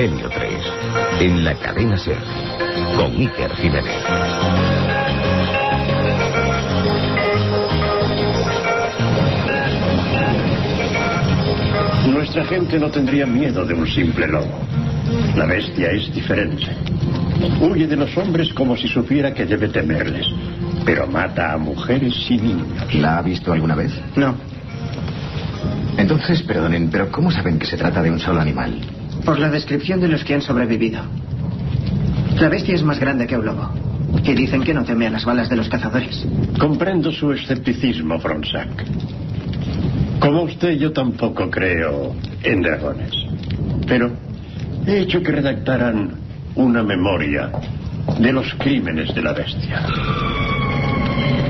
Milenio 3, en la cadena SER, con Iker Jiménez. Nuestra gente no tendría miedo de un simple lobo. La bestia es diferente. Huye de los hombres como si supiera que debe temerles, pero mata a mujeres y niños. ¿La ha visto alguna vez? No. Entonces, perdonen, pero ¿cómo saben que se trata de un solo animal? Por la descripción de los que han sobrevivido. La bestia es más grande que un lobo. Y dicen que no teme a las balas de los cazadores. Comprendo su escepticismo, Fronsac. Como usted, yo tampoco creo en dragones. Pero he hecho que redactaran una memoria de los crímenes de la bestia.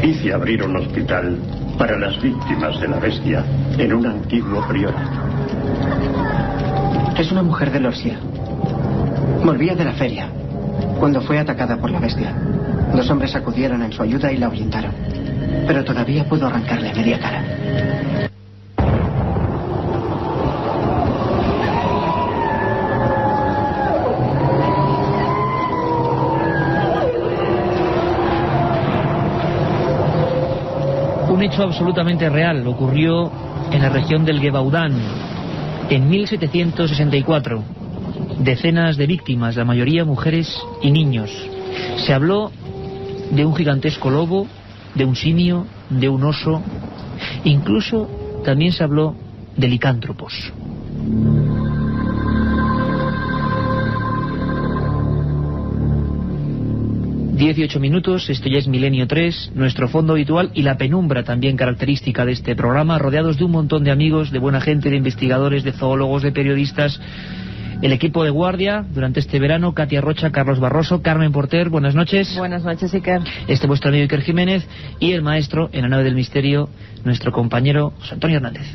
Hice abrir un hospital para las víctimas de la bestia en un antiguo priorato. Es una mujer de Lorsia. Volvía de la feria cuando fue atacada por la bestia. 2 hombres acudieron en su ayuda y la ahuyentaron. Pero todavía pudo arrancarle media cara. Un hecho absolutamente real ocurrió en la región del Gebaudán en 1764. Decenas de víctimas, la mayoría mujeres y niños. Se habló de un gigantesco lobo, de un simio, de un oso. Incluso también se habló de licántropos. ...18 esto ya es Milenio 3, nuestro fondo habitual y la penumbra también característica de este programa, rodeados de un montón de amigos, de buena gente, de investigadores, de zoólogos, de periodistas, el equipo de guardia durante este verano, Katia Rocha, Carlos Barroso, Carmen Porter, buenas noches. Buenas noches, Iker. Vuestro amigo Iker Jiménez y el maestro en la nave del misterio, nuestro compañero José Antonio Hernández.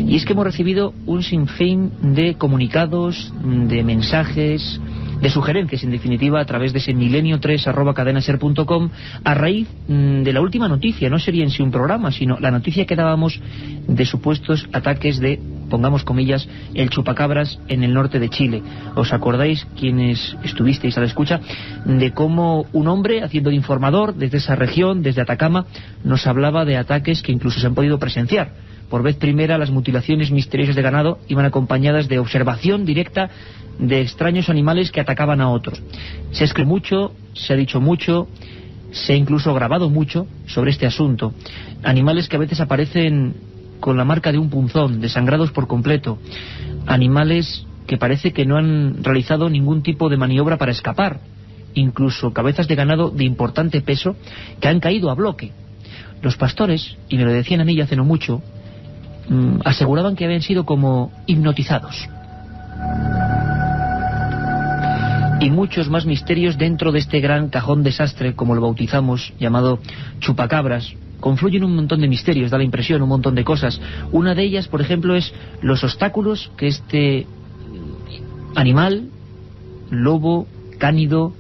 Y es que hemos recibido un sinfín de comunicados, de mensajes, de sugerencias, en definitiva, a través de ese milenio3@cadenaser.com, a raíz de la última noticia. No sería en sí un programa, sino la noticia que dábamos de supuestos ataques de, pongamos comillas, el chupacabras en el norte de Chile. ¿Os acordáis, quienes estuvisteis a la escucha, de cómo un hombre, haciendo de informador desde esa región, desde Atacama, nos hablaba de ataques que incluso se han podido presenciar? Por vez primera, las mutilaciones misteriosas de ganado iban acompañadas de observación directa de extraños animales que atacaban a otros. Se ha escrito mucho, se ha dicho mucho, se ha incluso grabado mucho sobre este asunto. Animales que a veces aparecen con la marca de un punzón, desangrados por completo. Animales que parece que no han realizado ningún tipo de maniobra para escapar. Incluso cabezas de ganado de importante peso que han caído a bloque. Los pastores, y me lo decían a mí ya hace no mucho, aseguraban que habían sido como hipnotizados. Y muchos más misterios dentro de este gran cajón desastre, como lo bautizamos, llamado chupacabras. Confluyen un montón de misterios, da la impresión, un montón de cosas. Una de ellas, por ejemplo, es los obstáculos que este animal, lobo, cánido,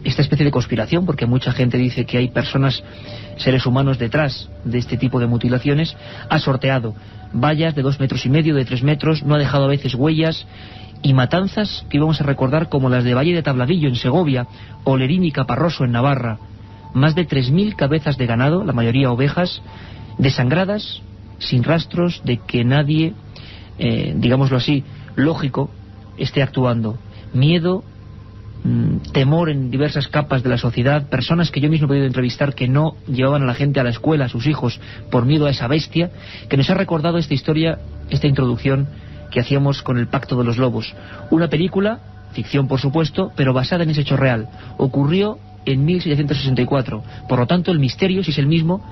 esta especie de conspiración, porque mucha gente dice que hay personas, seres humanos detrás de este tipo de mutilaciones, ha sorteado vallas de 2,5 metros, de 3 metros, no ha dejado a veces huellas, y matanzas que íbamos a recordar como las de Valle de Tabladillo en Segovia, o Lerín y Caparroso en Navarra. Más de 3.000 cabezas de ganado, la mayoría ovejas, desangradas, sin rastros de que nadie, digámoslo así, lógico, esté actuando. Miedo, temor en diversas capas de la sociedad, personas que yo mismo he podido entrevistar que no llevaban a la gente a la escuela, a sus hijos, por miedo a esa bestia, que nos ha recordado esta historia, esta introducción que hacíamos con El Pacto de los Lobos. Una película, ficción por supuesto, pero basada en ese hecho real. Ocurrió en 1764, por lo tanto el misterio, si es el mismo,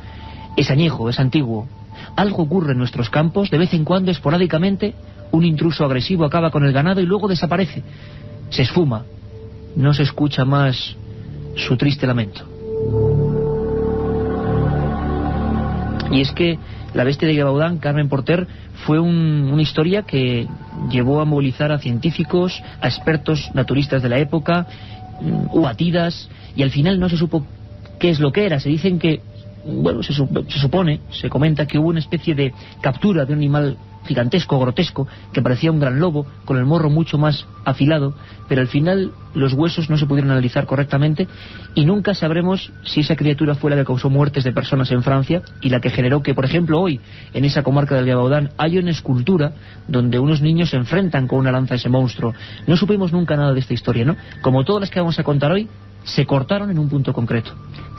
es añejo, es antiguo. Algo ocurre en nuestros campos, de vez en cuando, esporádicamente, un intruso agresivo acaba con el ganado y luego desaparece, se esfuma. No se escucha más su triste lamento. Y es que la bestia de Gebaudán, Carmen Porter, fue una historia que llevó a movilizar a científicos, a expertos naturistas de la época, hubo batidas, y al final no se supo qué es lo que era. Se dicen que, bueno, se supone, se comenta que hubo una especie de captura de un animal gigantesco, grotesco, que parecía un gran lobo, con el morro mucho más afilado, pero al final los huesos no se pudieron analizar correctamente y nunca sabremos si esa criatura fue la que causó muertes de personas en Francia y la que generó que, por ejemplo, hoy, en esa comarca del Gavaudan, hay una escultura donde unos niños se enfrentan con una lanza a ese monstruo. No supimos nunca nada de esta historia, ¿no? Como todas las que vamos a contar hoy, se cortaron en un punto concreto.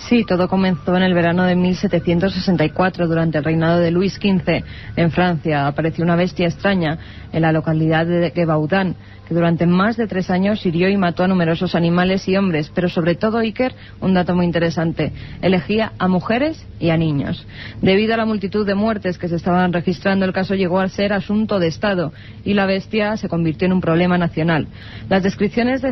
Sí, todo comenzó en el verano de 1764, durante el reinado de Luis XV. En Francia apareció una bestia extraña en la localidad de Gavaudan, que durante más de 3 años hirió y mató a numerosos animales y hombres, pero sobre todo, Iker, un dato muy interesante, elegía a mujeres y a niños. Debido a la multitud de muertes que se estaban registrando, el caso llegó a ser asunto de Estado y la bestia se convirtió en un problema nacional. Las descripciones de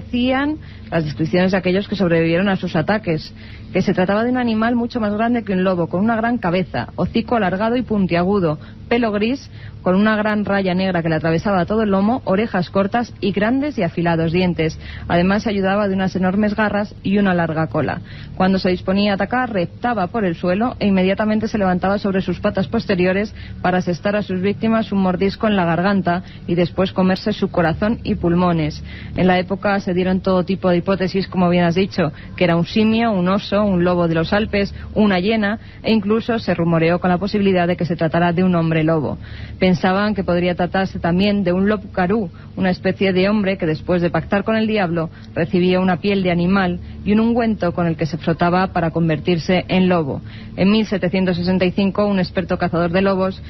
aquellos que sobrevivieron a sus ataques, que se trataba de un animal mucho más grande que un lobo, con una gran cabeza, hocico alargado y puntiagudo, pelo gris, con una gran raya negra que le atravesaba todo el lomo, orejas cortas y grandes y afilados dientes. Además se ayudaba de unas enormes garras y una larga cola. Cuando se disponía a atacar, reptaba por el suelo e inmediatamente se levantaba sobre sus patas posteriores para asestar a sus víctimas un mordisco en la garganta y después comerse su corazón y pulmones. En la época se dieron todo tipo de hipótesis, como bien has dicho, que era un simio, un oso, un lobo de los Alpes, una hiena, e incluso se rumoreó con la posibilidad de que se tratara de un hombre lobo. Pensaban que podría tratarse también de un lobcarú, una especie de hombre que después de pactar con el diablo recibía una piel de animal y un ungüento con el que se frotaba para convertirse en lobo. En 1765 un experto cazador de lobos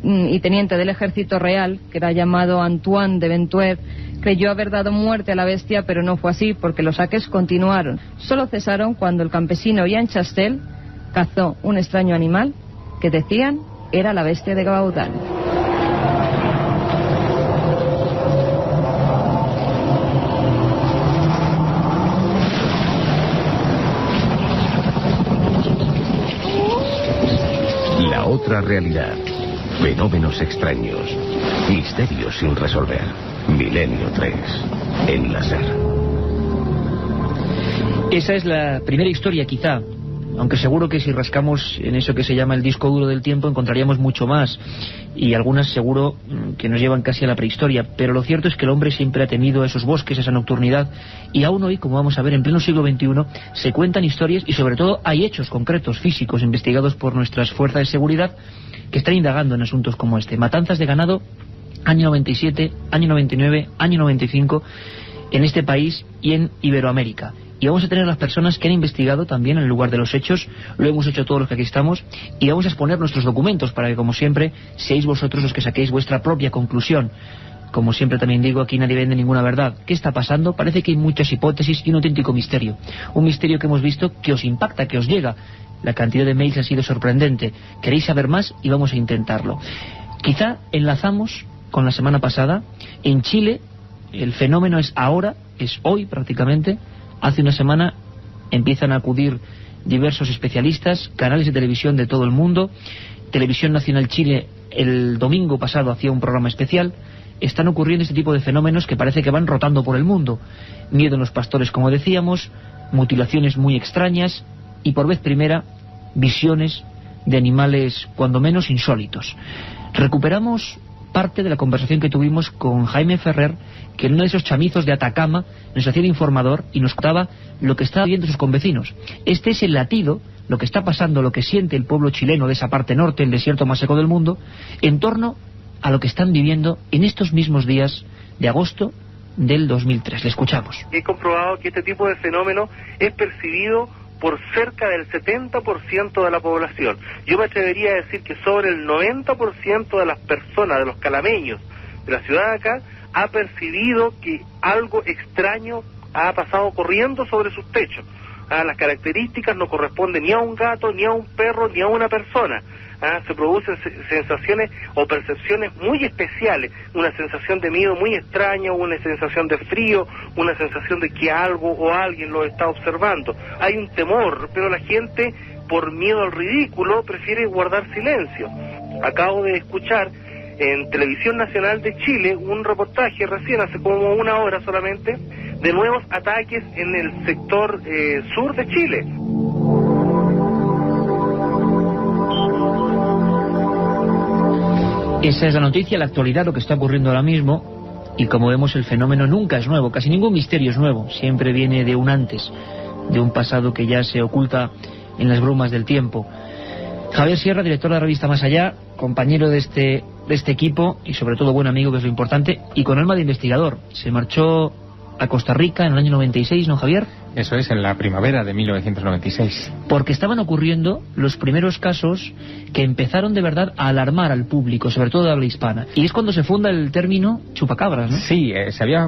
y teniente del ejército real, que era llamado Antoine de Ventuer, creyó haber dado muerte a la bestia, pero no fue así, porque los saques continuaron. Solo cesaron cuando el campesino Jean Chastel cazó un extraño animal que decían era la bestia de Gavaudan. La otra realidad. Fenómenos extraños. Misterios sin resolver. Milenio 3. En la SER. Esa es la primera historia, quizá, aunque seguro que si rascamos en eso que se llama el disco duro del tiempo encontraríamos mucho más, y algunas seguro que nos llevan casi a la prehistoria, pero lo cierto es que el hombre siempre ha temido esos bosques, esa nocturnidad, y aún hoy, como vamos a ver, en pleno siglo XXI, se cuentan historias y sobre todo hay hechos concretos, físicos, investigados por nuestras fuerzas de seguridad que están indagando en asuntos como este. Matanzas de ganado, año 97, año 99, año 95, en este país y en Iberoamérica. Y vamos a tener las personas que han investigado también en el lugar de los hechos, lo hemos hecho todos los que aquí estamos, y vamos a exponer nuestros documentos para que, como siempre, seáis vosotros los que saquéis vuestra propia conclusión. Como siempre también digo, aquí nadie vende ninguna verdad. ¿Qué está pasando? Parece que hay muchas hipótesis y un auténtico misterio. Un misterio que hemos visto que os impacta, que os llega. La cantidad de mails ha sido sorprendente. Queréis saber más y vamos a intentarlo. Quizá enlazamos con la semana pasada. En Chile el fenómeno es ahora, es hoy prácticamente. Hace una semana empiezan a acudir diversos especialistas, canales de televisión de todo el mundo. Televisión Nacional Chile el domingo pasado hacía un programa especial. Están ocurriendo este tipo de fenómenos que parece que van rotando por el mundo. Miedo en los pastores, como decíamos, mutilaciones muy extrañas y por vez primera visiones de animales cuando menos insólitos. Recuperamos parte de la conversación que tuvimos con Jaime Ferrer, que en uno de esos chamizos de Atacama nos hacía de informador y nos contaba lo que estaba viendo sus convecinos. Este es el latido, lo que está pasando, lo que siente el pueblo chileno de esa parte norte, el desierto más seco del mundo, en torno a lo que están viviendo en estos mismos días de agosto del 2003. Le escuchamos. He comprobado que este tipo de fenómeno es percibido por cerca del 70% de la población. Yo me atrevería a decir que sobre el 90% de las personas, de los calameños de la ciudad de acá, ha percibido que algo extraño ha pasado corriendo sobre sus techos. Las características no corresponden ni a un gato, ni a un perro, ni a una persona. Se producen sensaciones o percepciones muy especiales, una sensación de miedo muy extraña, una sensación de frío, una sensación de que algo o alguien lo está observando. Hay un temor, pero la gente, por miedo al ridículo, prefiere guardar silencio. Acabo de escuchar en Televisión Nacional de Chile un reportaje recién, hace como una hora solamente, de nuevos ataques en el sector sur de Chile. Esa es la noticia, la actualidad, lo que está ocurriendo ahora mismo. Y como vemos, el fenómeno nunca es nuevo, casi ningún misterio es nuevo, siempre viene de un antes, de un pasado que ya se oculta en las brumas del tiempo. Javier Sierra, director de la revista Más Allá, compañero de este equipo y sobre todo buen amigo, que es lo importante, y con alma de investigador. Se marchó a Costa Rica en el año 96, ¿no, Javier? Eso es, en la primavera de 1996. Porque estaban ocurriendo los primeros casos que empezaron de verdad a alarmar al público, sobre todo de habla hispana. Y es cuando se funda el término chupacabras, ¿no? Sí, se había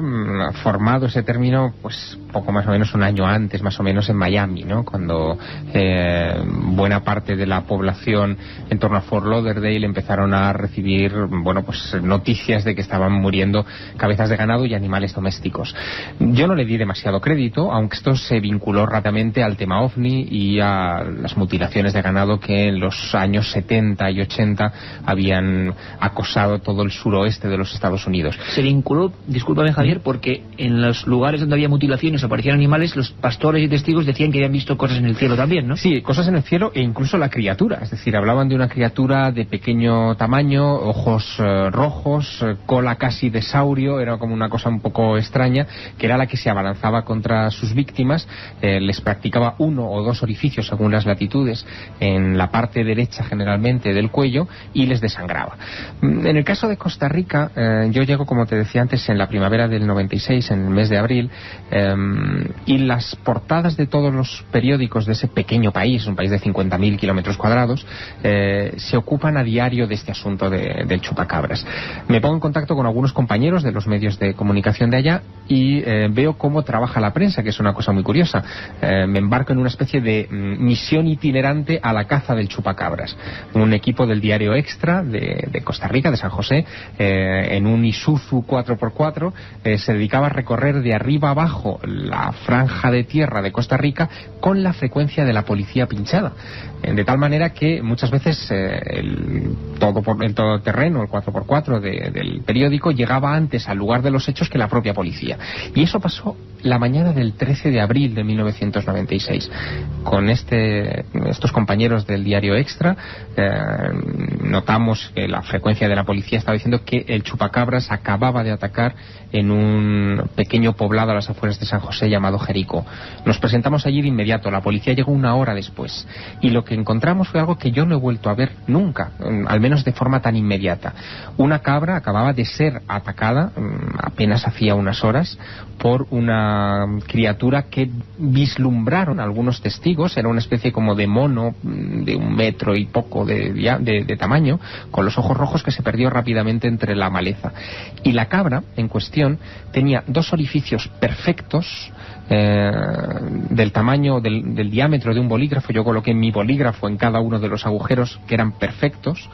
formado ese término pues poco más o menos un año antes, más o menos en Miami, ¿no? Cuando buena parte de la población en torno a Fort Lauderdale empezaron a recibir, bueno, pues noticias de que estaban muriendo cabezas de ganado y animales domésticos. Yo no le di demasiado crédito, aunque esto se vinculó rápidamente al tema OVNI y a las mutilaciones de ganado que en los años 70 y 80 habían acosado todo el suroeste de los Estados Unidos. Se vinculó, discúlpame Javier, porque en los lugares donde había mutilaciones, aparecían animales, los pastores y testigos decían que habían visto cosas en el cielo también, ¿no? Sí, cosas en el cielo e incluso la criatura, es decir, hablaban de una criatura de pequeño tamaño, ojos rojos, cola casi de saurio, era como una cosa un poco extraña, que era la que se abalanzaba contra sus víctimas, les practicaba 1 o 2 orificios según las latitudes en la parte derecha generalmente del cuello y les desangraba. En el caso de Costa Rica, yo llego, como te decía antes, en la primavera del 96, en el mes de abril, y las portadas de todos los periódicos de ese pequeño país, un país de 50.000 kilómetros cuadrados, se ocupan a diario de este asunto del chupacabras. Me pongo en contacto con algunos compañeros de los medios de comunicación de allá y veo cómo trabaja la prensa, que es una cosa muy curiosa. Me embarco en una especie de misión itinerante a la caza del chupacabras. Un equipo del diario Extra de Costa Rica, de San José, en un Isuzu 4x4, se dedicaba a recorrer de arriba abajo la franja de tierra de Costa Rica con la frecuencia de la policía pinchada. De tal manera que muchas veces el todoterreno, el 4x4 del periódico, llegaba antes al lugar de los hechos que la propia policía. Y eso pasó la mañana del 13 de abril de 1996. Con estos compañeros del diario Extra notamos que la frecuencia de la policía estaba diciendo que el chupacabras acababa de atacar en un pequeño poblado a las afueras de San José llamado Jericó. Nos presentamos allí de inmediato. La policía llegó 1 hora después y lo que encontramos fue algo que yo no he vuelto a ver nunca, al menos de forma tan inmediata. Una cabra acababa de ser atacada apenas hacía unas horas por una criatura que vislumbraron algunos testigos. Era una especie como de mono de 1 metro y poco de tamaño, con los ojos rojos, que se perdió rápidamente entre la maleza. Y la cabra en cuestión tenía 2 orificios perfectos, del tamaño del diámetro de un bolígrafo. Yo coloqué mi bolígrafo en cada uno de los agujeros, que eran perfectos.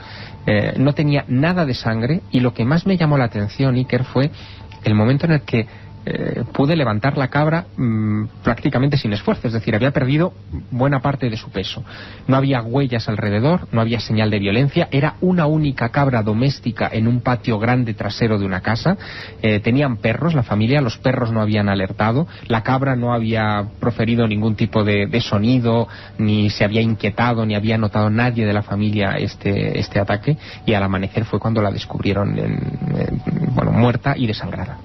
No tenía nada de sangre, y lo que más me llamó la atención, Iker, fue el momento en el que pude levantar la cabra prácticamente sin esfuerzo, es decir, había perdido buena parte de su peso. No había huellas alrededor, no había señal de violencia, era una única cabra doméstica en un patio grande trasero de una casa. Tenían perros, la familia, los perros no habían alertado, la cabra no había proferido ningún tipo de sonido, ni se había inquietado, ni había notado nadie de la familia este ataque, y al amanecer fue cuando la descubrieron muerta y desangrada.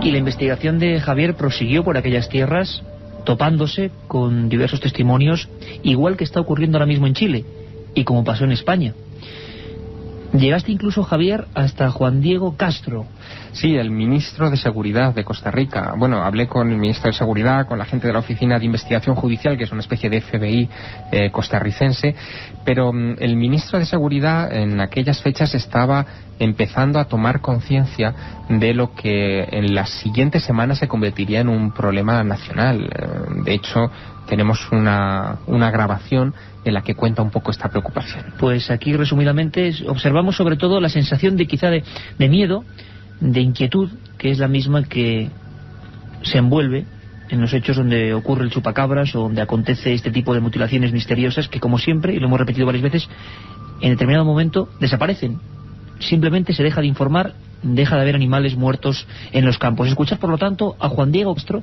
Y la investigación de Javier prosiguió por aquellas tierras, topándose con diversos testimonios, igual que está ocurriendo ahora mismo en Chile, y como pasó en España. Llegaste incluso, Javier, hasta Juan Diego Castro. Sí, el ministro de Seguridad de Costa Rica. Bueno, hablé con el ministro de Seguridad, con la gente de la Oficina de Investigación Judicial, que es una especie de FBI costarricense, pero el ministro de Seguridad en aquellas fechas estaba empezando a tomar conciencia de lo que en las siguientes semanas se convertiría en un problema nacional. De hecho, tenemos una grabación en la que cuenta un poco esta preocupación. Pues aquí, resumidamente, observamos sobre todo la sensación de quizá de miedo, de inquietud, que es la misma que se envuelve en los hechos donde ocurre el chupacabras o donde acontece este tipo de mutilaciones misteriosas que, como siempre, y lo hemos repetido varias veces, en determinado momento desaparecen. Simplemente se deja de informar, deja de haber animales muertos en los campos. Escuchar, por lo tanto, a Juan Diego Castro,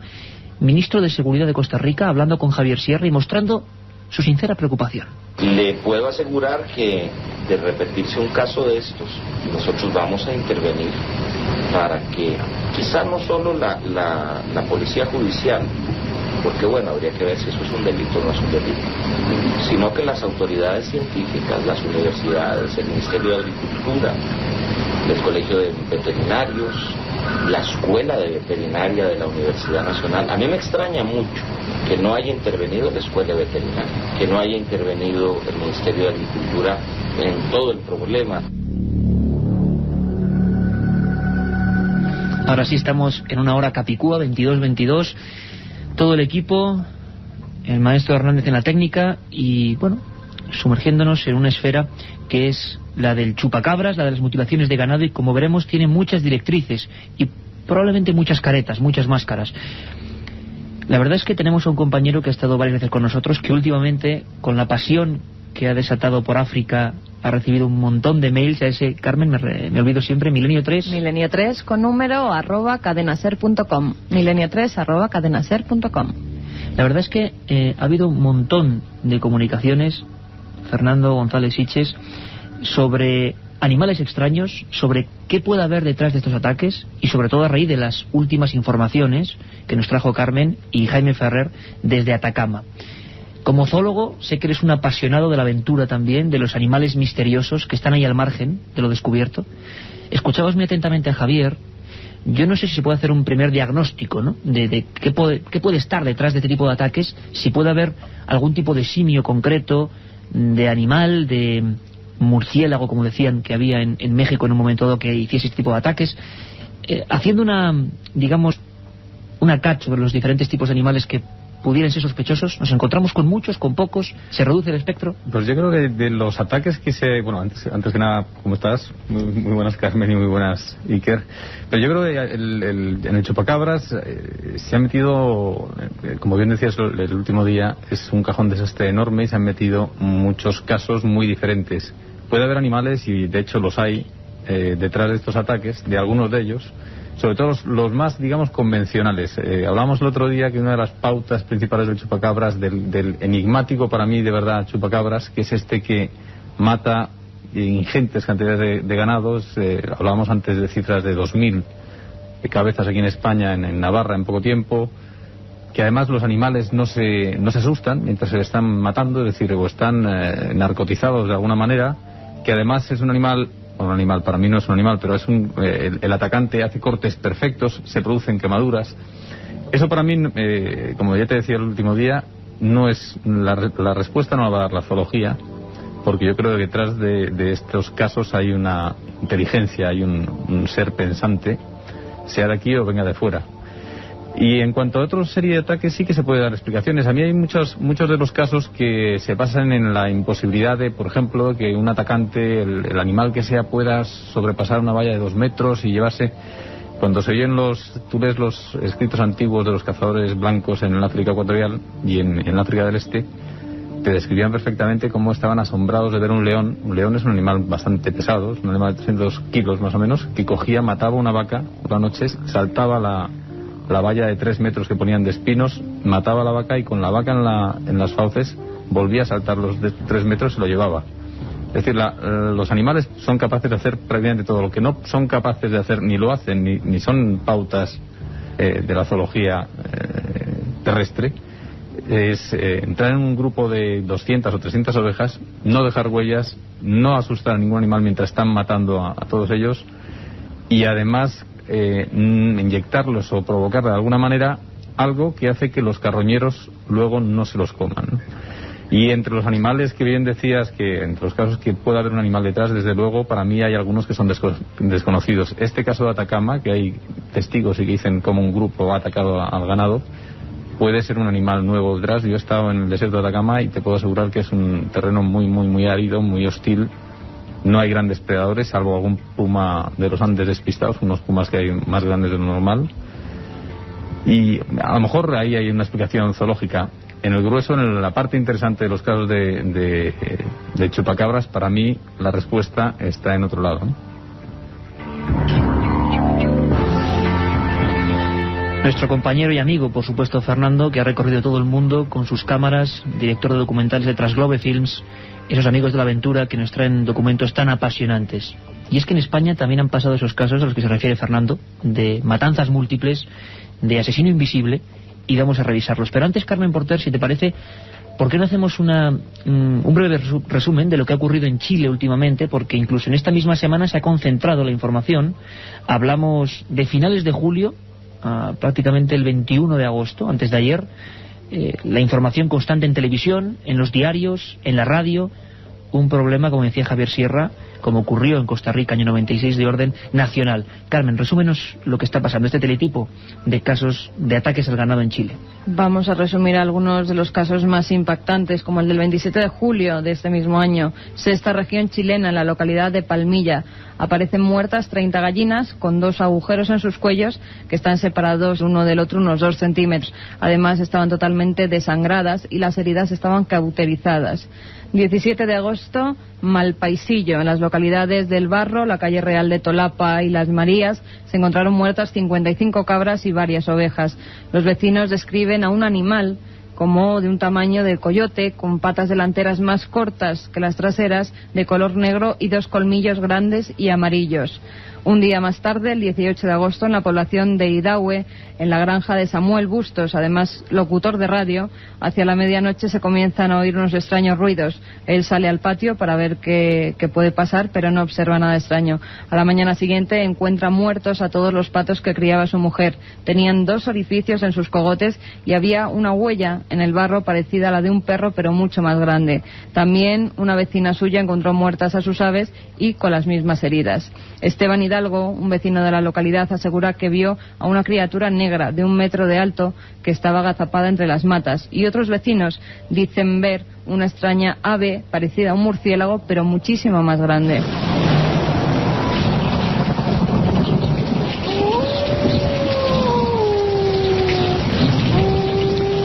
ministro de Seguridad de Costa Rica, hablando con Javier Sierra y mostrando su sincera preocupación. Le puedo asegurar que de repetirse un caso de estos, nosotros vamos a intervenir para que quizá no solo la policía judicial, porque bueno, habría que ver si eso es un delito o no es un delito, sino que las autoridades científicas, las universidades, el Ministerio de Agricultura, el Colegio de Veterinarios, la Escuela de Veterinaria de la Universidad Nacional. A mí me extraña mucho que no haya intervenido la Escuela Veterinaria, que no haya intervenido el Ministerio de Agricultura en todo el problema. Ahora sí estamos en una hora capicúa, 22:22, todo el equipo, el maestro Hernández en la técnica y, bueno, sumergiéndonos en una esfera que es la del chupacabras, la de las mutilaciones de ganado, y como veremos tiene muchas directrices y probablemente muchas caretas, muchas máscaras. La verdad es que tenemos a un compañero que ha estado varias veces con nosotros, que últimamente, con la pasión que ha desatado por África, ha recibido un montón de mails a ese, Carmen, me olvido siempre, Milenio3. Milenio3 con número @cadenaser.com. Milenio3 @cadenaser.com. La verdad es que ha habido un montón de comunicaciones, Fernando González Siches, sobre animales extraños, sobre qué puede haber detrás de estos ataques y sobre todo a raíz de las últimas informaciones que nos trajo Carmen y Jaime Ferrer desde Atacama. Como zoólogo, sé que eres un apasionado de la aventura también, de los animales misteriosos que están ahí al margen de lo descubierto. Escuchabas muy atentamente a Javier. Yo no sé si se puede hacer un primer diagnóstico, ¿no?, de qué puede estar detrás de este tipo de ataques, si puede haber algún tipo de simio concreto, de animal, de murciélago, como decían que había en México en un momento dado que hiciese este tipo de ataques, haciendo una catch sobre los diferentes tipos de animales que pudieran ser sospechosos. Nos encontramos con muchos, con pocos, se reduce el espectro. Pues yo creo que de los ataques que bueno, antes que nada, ¿cómo estás? Muy buenas, Carmen, y muy buenas, Iker. Pero yo creo que en el chupacabras se ha metido, como bien decías el último día, es un cajón desastre enorme y se han metido muchos casos muy diferentes. Puede haber animales, y de hecho los hay, detrás de estos ataques, de algunos de ellos, sobre todo los más, digamos, convencionales. Hablamos el otro día que una de las pautas principales del chupacabras, del enigmático para mí de verdad chupacabras, que es este que mata ingentes cantidades de ganados. Hablábamos antes de cifras de 2.000 cabezas aquí en España, en Navarra, en poco tiempo, que además los animales no se asustan mientras se le están matando, es decir, o están narcotizados de alguna manera, que además es un animal, para mí no es un animal, pero es el atacante hace cortes perfectos, se producen quemaduras. Eso para mí, como ya te decía el último día, no es la respuesta, no la va a dar la zoología, porque yo creo que detrás de estos casos hay una inteligencia, hay un ser pensante, sea de aquí o venga de fuera. Y en cuanto a otra serie de ataques, sí que se puede dar explicaciones. A mí hay muchos de los casos que se basan en la imposibilidad de, por ejemplo, que un atacante, el animal que sea, pueda sobrepasar una valla de 2 metros y llevarse. Cuando se oyen tú ves los escritos antiguos de los cazadores blancos en el África ecuatorial y en el África del Este, te describían perfectamente cómo estaban asombrados de ver un león. Un león es un animal bastante pesado, es un animal de 300 kilos más o menos, que cogía, mataba una vaca por las noches, saltaba la valla de 3 metros que ponían de espinos, mataba a la vaca y con la vaca en las fauces volvía a saltar los de 3 metros y se lo llevaba. Es decir, los animales son capaces de hacer prácticamente todo. Lo que no son capaces de hacer, ni lo hacen, ni son pautas de la zoología terrestre, es entrar en un grupo de 200 o 300 ovejas, no dejar huellas, no asustar a ningún animal mientras están matando a todos ellos, y además inyectarlos o provocar de alguna manera algo que hace que los carroñeros luego no se los coman, ¿no? Y entre los animales que bien decías, que entre los casos que puede haber un animal detrás, desde luego para mí hay algunos que son desconocidos. Este caso de Atacama, que hay testigos y que dicen cómo un grupo ha atacado al ganado, puede ser un animal nuevo detrás. Yo he estado en el desierto de Atacama y te puedo asegurar que es un terreno muy, muy, muy árido, muy hostil. No hay grandes predadores, salvo algún puma de los Andes despistados, unos pumas que hay más grandes de lo normal. Y a lo mejor ahí hay una explicación zoológica. En el grueso, en la parte interesante de los casos de chupacabras, para mí la respuesta está en otro lado, ¿no? Nuestro compañero y amigo, por supuesto, Fernando, que ha recorrido todo el mundo con sus cámaras, director de documentales de Transglobe Films, esos amigos de la aventura que nos traen documentos tan apasionantes. Y es que en España también han pasado esos casos a los que se refiere Fernando, de matanzas múltiples, de asesino invisible, y vamos a revisarlos. Pero antes, Carmen Porter, si te parece, ¿por qué no hacemos un breve resumen de lo que ha ocurrido en Chile últimamente? Porque incluso en esta misma semana se ha concentrado la información. Hablamos de finales de julio, prácticamente el 21 de agosto, antes de ayer, la información constante en televisión, en los diarios, en la radio, un problema, como decía Javier Sierra, como ocurrió en Costa Rica, año 96, de orden nacional. Carmen, resúmenos lo que está pasando, este teletipo de casos de ataques al ganado en Chile. Vamos a resumir algunos de los casos más impactantes, como el del 27 de julio de este mismo año. Sexta región chilena, en la localidad de Palmilla. Aparecen muertas 30 gallinas con 2 agujeros en sus cuellos que están separados uno del otro unos 2 centímetros. Además estaban totalmente desangradas y las heridas estaban cauterizadas. 17 de agosto, Malpaisillo, en las localidades del Barro, la calle Real de Tolapa y Las Marías, se encontraron muertas 55 cabras y varias ovejas. Los vecinos describen a un animal como de un tamaño de coyote, con patas delanteras más cortas que las traseras, de color negro y 2 colmillos grandes y amarillos. Un día más tarde, el 18 de agosto, en la población de Idahue, en la granja de Samuel Bustos, además locutor de radio, hacia la medianoche se comienzan a oír unos extraños ruidos. Él sale al patio para ver qué puede pasar, pero no observa nada extraño. A la mañana siguiente encuentra muertos a todos los patos que criaba su mujer. Tenían 2 orificios en sus cogotes y había una huella en el barro parecida a la de un perro, pero mucho más grande. También una vecina suya encontró muertas a sus aves y con las mismas heridas. Esteban Hidalgo, un vecino de la localidad, asegura que vio a una criatura negra de 1 metro de alto que estaba agazapada entre las matas, y otros vecinos dicen ver una extraña ave parecida a un murciélago pero muchísimo más grande.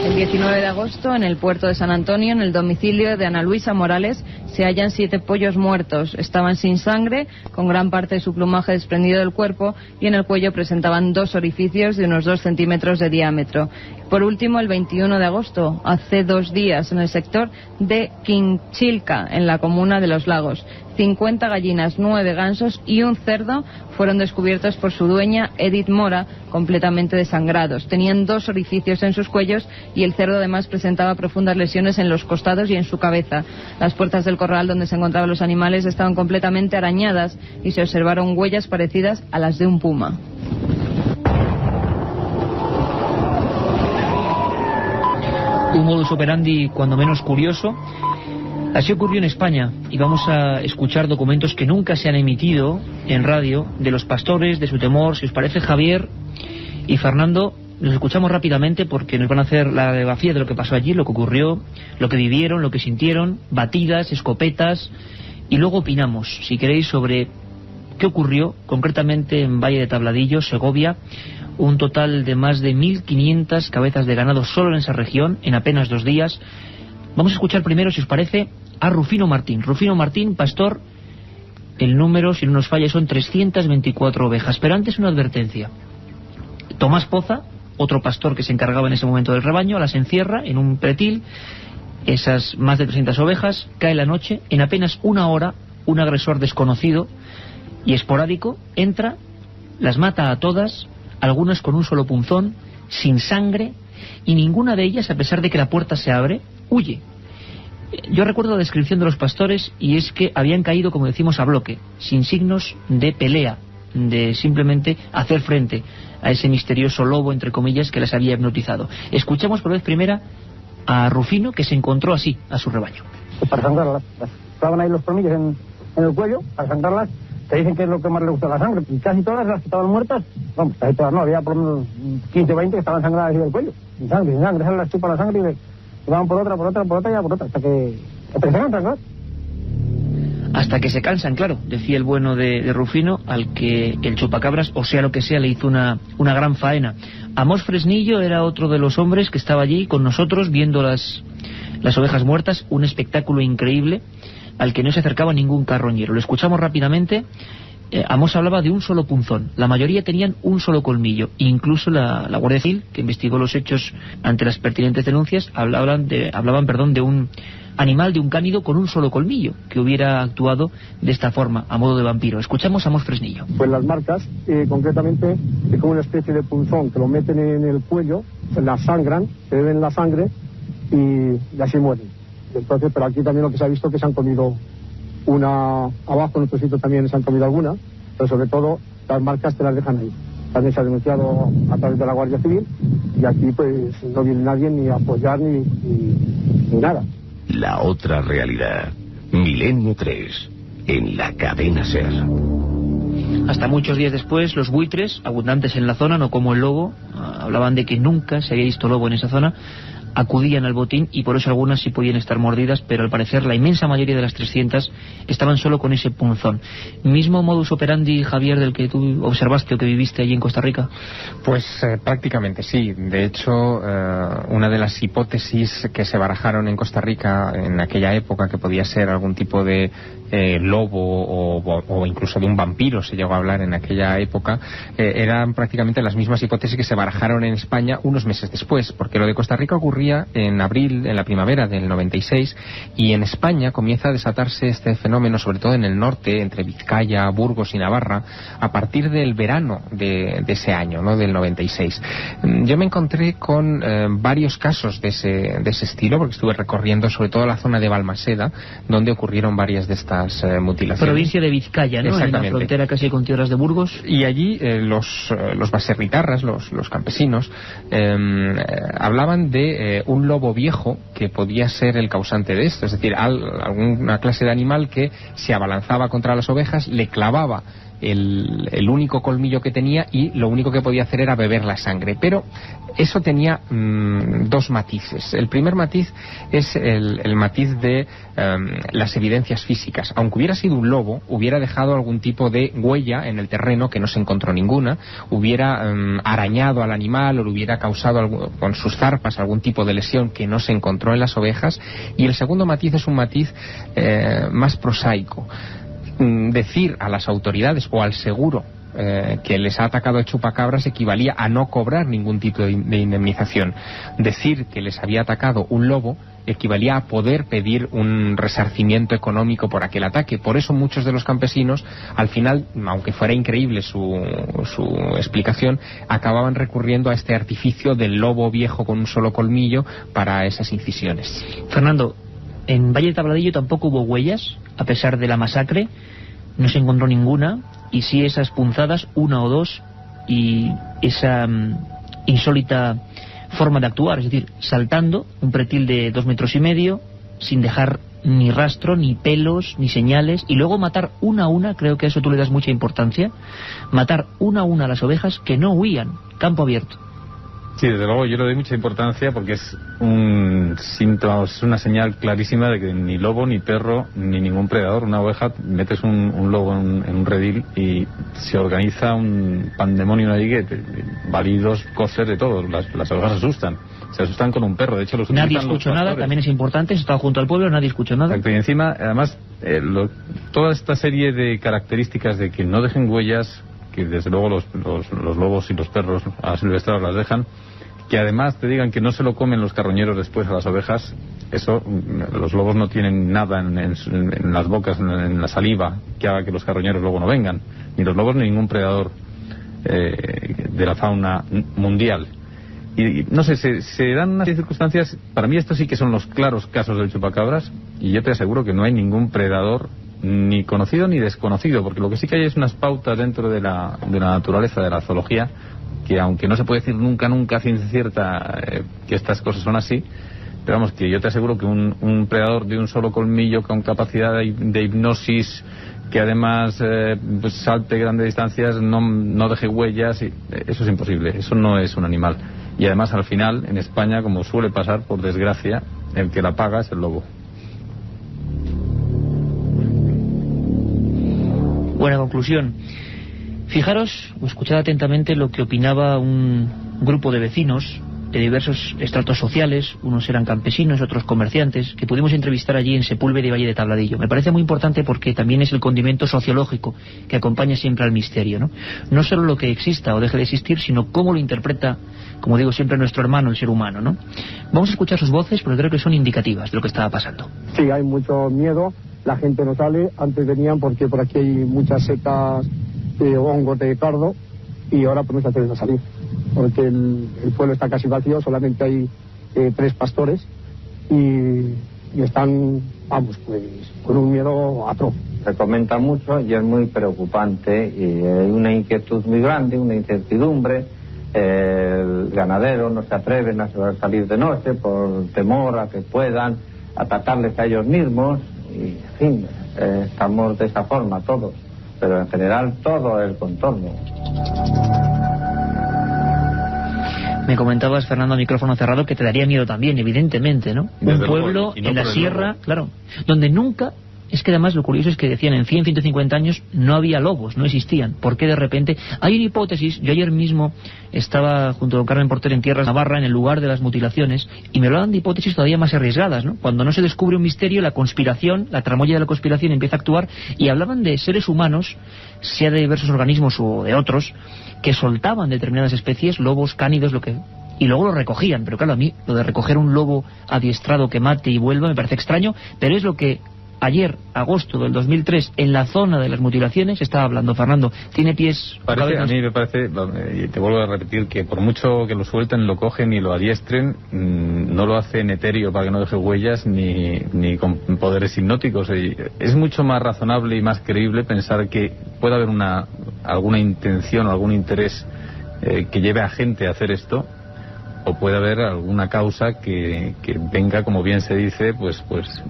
El 19 de agosto, en el puerto de San Antonio, en el domicilio de Ana Luisa Morales, se hallan 7 pollos muertos. Estaban sin sangre, con gran parte de su plumaje desprendido del cuerpo, y en el cuello presentaban 2 orificios de unos 2 centímetros de diámetro. Por último, el 21 de agosto, hace 2 días, en el sector de Quinchilca, en la comuna de Los Lagos, 50 gallinas, 9 gansos y un cerdo fueron descubiertos por su dueña, Edith Mora, completamente desangrados. Tenían 2 orificios en sus cuellos y el cerdo además presentaba profundas lesiones en los costados y en su cabeza. Las puertas del corral donde se encontraban los animales estaban completamente arañadas y se observaron huellas parecidas a las de un puma. Un modus operandi cuando menos curioso. Así ocurrió en España, y vamos a escuchar documentos que nunca se han emitido en radio de los pastores, de su temor. Si os parece, Javier y Fernando, los escuchamos rápidamente porque nos van a hacer la radiografía de lo que pasó allí, lo que ocurrió, lo que vivieron, lo que sintieron, batidas, escopetas, y luego opinamos, si queréis, sobre qué ocurrió concretamente en Valle de Tabladillo, Segovia. Un total de más de 1.500 cabezas de ganado solo en esa región, en apenas 2 días. Vamos a escuchar primero, si os parece, a Rufino Martín. Rufino Martín, pastor, el número, si no nos falla, son 324 ovejas. Pero antes una advertencia. Tomás Poza, otro pastor que se encargaba en ese momento del rebaño, las encierra en un pretil, esas más de 300 ovejas, cae la noche, en apenas 1 hora, un agresor desconocido y esporádico entra, las mata a todas, algunas con un solo punzón, sin sangre, y ninguna de ellas, a pesar de que la puerta se abre, huye. Yo recuerdo la descripción de los pastores, y es que habían caído, como decimos, a bloque, sin signos de pelea, de simplemente hacer frente a ese misterioso lobo, entre comillas, que les había hipnotizado. Escuchamos por vez primera a Rufino, que se encontró así a su rebaño. Para sangrarlas, estaban ahí los tornillos en el cuello, para sangrarlas. Te dicen que es lo que más le gusta la sangre, y casi todas las que estaban muertas, vamos, casi todas no, había por lo menos 15 o 20 que estaban sangradas así del cuello, sin sangre, esas las chupa la sangre y van por otra y por otra, hasta que se cansan, claro. Hasta que se cansan, claro, decía el bueno de Rufino, al que el chupacabras, o sea lo que sea, le hizo una gran faena. Amós Fresnillo era otro de los hombres que estaba allí con nosotros viendo las ovejas muertas, un espectáculo increíble al que no se acercaba ningún carroñero. Lo escuchamos rápidamente Amos hablaba de un solo punzón. La mayoría tenían un solo colmillo. Incluso la Guardia Civil, que investigó los hechos ante las pertinentes denuncias, hablaban de un animal, de un cánido con un solo colmillo, que hubiera actuado de esta forma, a modo de vampiro. Escuchamos a Amos Fresnillo. Pues las marcas, concretamente, es como una especie de punzón que lo meten en el cuello, la sangran, se beben la sangre y así mueren. Entonces, pero aquí también lo que se ha visto es que se han comido una abajo, en otro sitio también se han comido alguna, pero sobre todo las marcas te las dejan ahí. También se ha denunciado a través de la Guardia Civil y aquí pues no viene nadie ni a apoyar ni nada. La otra realidad. Milenio 3. En la cadena SER. Hasta muchos días después, los buitres, abundantes en la zona, no como el lobo, hablaban de que nunca se había visto lobo en esa zona, acudían al botín y por eso algunas sí podían estar mordidas, pero al parecer la inmensa mayoría de las 300 estaban solo con ese punzón. ¿Mismo modus operandi, Javier, del que tú observaste o que viviste allí en Costa Rica? Pues prácticamente sí. De hecho, una de las hipótesis que se barajaron en Costa Rica en aquella época, que podía ser algún tipo de lobo o incluso de un vampiro, se llegó a hablar en aquella época, eran prácticamente las mismas hipótesis que se barajaron en España unos meses después, porque lo de Costa Rica ocurría en abril, en la primavera del 96, y en España comienza a desatarse este fenómeno, sobre todo en el norte, entre Vizcaya, Burgos y Navarra, a partir del verano de ese año, ¿no?, del 96. Yo me encontré con varios casos de ese estilo, porque estuve recorriendo sobre todo la zona de Balmaseda, donde ocurrieron varias de estas mutilaciones. Provincia de Vizcaya, ¿no?, en la frontera casi con tierras de Burgos. Y allí los baserritarras, los campesinos, hablaban de un lobo viejo que podía ser el causante de esto, es decir, alguna clase de animal que se abalanzaba contra las ovejas, le clavaba el único colmillo que tenía y lo único que podía hacer era beber la sangre. Pero eso tenía dos matices. El primer matiz es el matiz de las evidencias físicas. Aunque hubiera sido un lobo, hubiera dejado algún tipo de huella en el terreno, que no se encontró ninguna, hubiera arañado al animal o le hubiera causado con sus zarpas algún tipo de lesión que no se encontró en las ovejas. Y el segundo matiz es un matiz más prosaico. Decir a las autoridades o al seguro que les ha atacado el chupacabras equivalía a no cobrar ningún tipo de indemnización. Decir que les había atacado un lobo equivalía a poder pedir un resarcimiento económico por aquel ataque. Por eso muchos de los campesinos, al final, aunque fuera increíble su explicación, acababan recurriendo a este artificio del lobo viejo con un solo colmillo para esas incisiones. Fernando, en Valle de Tabladillo tampoco hubo huellas, a pesar de la masacre, no se encontró ninguna, y sí esas punzadas, una o dos, y esa insólita forma de actuar, es decir, saltando un pretil de 2,5 metros, sin dejar ni rastro, ni pelos, ni señales, y luego matar una a una, creo que a eso tú le das mucha importancia, matar una a una a las ovejas que no huían, campo abierto. Sí, desde luego yo le doy mucha importancia porque es un síntoma, es una señal clarísima de que ni lobo, ni perro, ni ningún predador, una oveja, metes un lobo en un redil y se organiza un pandemonio allí que balidos, coces, de todo. Las ovejas se asustan con un perro, de hecho los nadie escuchó nada, también es importante, se estaba junto al pueblo, nadie escuchó nada. Exacto, y encima, además, toda esta serie de características de que no dejen huellas, que desde luego los lobos y los perros asilvestrados las dejan, que además te digan que no se lo comen los carroñeros después a las ovejas, eso, los lobos no tienen nada en las bocas, en la saliva, que haga que los carroñeros luego no vengan, ni los lobos ni ningún predador de la fauna mundial. Y no sé, se dan unas circunstancias, para mí estos sí que son los claros casos del chupacabras, y yo te aseguro que no hay ningún predador ni conocido ni desconocido, porque lo que sí que hay es unas pautas dentro de la naturaleza, de la zoología, que aunque no se puede decir nunca ciencia cierta que estas cosas son así, pero vamos, que yo te aseguro que un predador de un solo colmillo con capacidad de hipnosis, que además pues salte grandes distancias, no deje huellas, eso es imposible, eso no es un animal. Y además al final, en España, como suele pasar, por desgracia, el que la paga es el lobo. Buena conclusión. Fijaros, o escuchad atentamente lo que opinaba un grupo de vecinos de diversos estratos sociales, unos eran campesinos, otros comerciantes, que pudimos entrevistar allí en Sepúlveda y Valle de Tabladillo. Me parece muy importante porque también es el condimento sociológico que acompaña siempre al misterio, ¿no? No solo lo que exista o deje de existir, sino cómo lo interpreta, como digo siempre, nuestro hermano, el ser humano, ¿no? Vamos a escuchar sus voces porque creo que son indicativas de lo que estaba pasando. Sí, hay mucho miedo, la gente no sale, antes venían porque por aquí hay muchas setas, hongos de cardo, y ahora pues no se atreven a salir, porque el pueblo está casi vacío, solamente hay 3 pastores y están, vamos, pues con un miedo atroz. Se comenta mucho y es muy preocupante, y hay una inquietud muy grande, una incertidumbre. El ganadero no se atreven a salir de noche por temor a que puedan atacarles a ellos mismos, y en fin, estamos de esa forma todos, pero en general todo el contorno. Me comentabas, Fernando, a micrófono cerrado, que te daría miedo también, evidentemente, ¿no? Un pueblo en la sierra, claro, donde nunca... Es que además lo curioso es que decían en 100, 150 años no había lobos, no existían. ¿Por qué de repente? Hay una hipótesis. Yo ayer mismo estaba junto con Carmen Porter en Tierras Navarra, en el lugar de las mutilaciones, y me hablaban de hipótesis todavía más arriesgadas, ¿no? Cuando no se descubre un misterio, la conspiración, la tramoya de la conspiración empieza a actuar, y hablaban de seres humanos, sea de diversos organismos o de otros, que soltaban determinadas especies, lobos, cánidos, lo que... y luego lo recogían. Pero claro, a mí lo de recoger un lobo adiestrado que mate y vuelva me parece extraño, pero es lo que ayer, agosto del 2003, en la zona de las mutilaciones, estaba hablando. Fernando, ¿tiene pies? A mí me parece, y te vuelvo a repetir, que por mucho que lo suelten, lo cogen y lo adiestren, no lo hacen etéreo para que no deje huellas ni con poderes hipnóticos. Y es mucho más razonable y más creíble pensar que puede haber alguna intención o algún interés que lleve a gente a hacer esto, o puede haber alguna causa que venga, como bien se dice, pues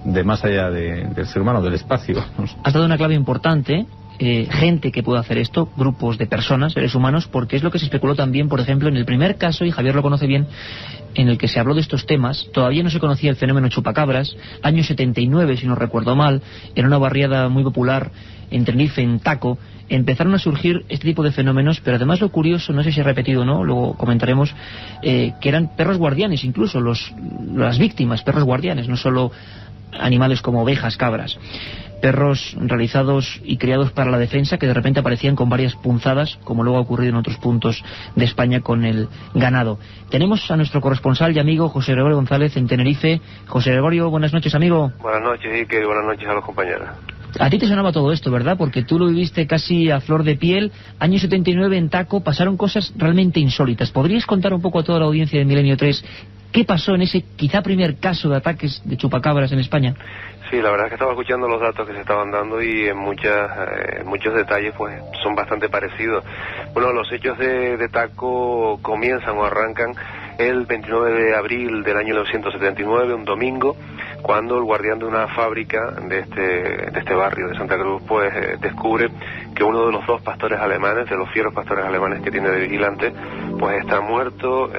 de más allá del ser humano, del espacio. Has dado una clave importante, gente que puede hacer esto, grupos de personas, seres humanos, porque es lo que se especuló también, por ejemplo, en el primer caso, y Javier lo conoce bien, en el que se habló de estos temas. Todavía no se conocía el fenómeno chupacabras, año 79, si no recuerdo mal, en una barriada muy popular en Tenerife, en Taco, empezaron a surgir este tipo de fenómenos, pero además lo curioso, no sé si he repetido o no, luego comentaremos, que eran perros guardianes, incluso las víctimas, perros guardianes, no solo animales como ovejas, cabras. Perros realizados y criados para la defensa, que de repente aparecían con varias punzadas, como luego ha ocurrido en otros puntos de España con el ganado. Tenemos a nuestro corresponsal y amigo José Gregorio González en Tenerife. José Gregorio, buenas noches, amigo. Buenas noches, Iker, y buenas noches a los compañeros. A ti te sonaba todo esto, ¿verdad? Porque tú lo viviste casi a flor de piel. Año 79 en Taco pasaron cosas realmente insólitas. ¿Podrías contar un poco a toda la audiencia de Milenio 3 qué pasó en ese quizá primer caso de ataques de chupacabras en España? Sí, la verdad es que estaba escuchando los datos que se estaban dando y en muchos detalles pues son bastante parecidos. Bueno, los hechos de Taco comienzan o arrancan el 29 de abril del año 1979, un domingo, cuando el guardián de una fábrica de este barrio de Santa Cruz pues descubre que uno de los 2 pastores alemanes, de los fieros pastores alemanes que tiene de vigilante, pues está muerto,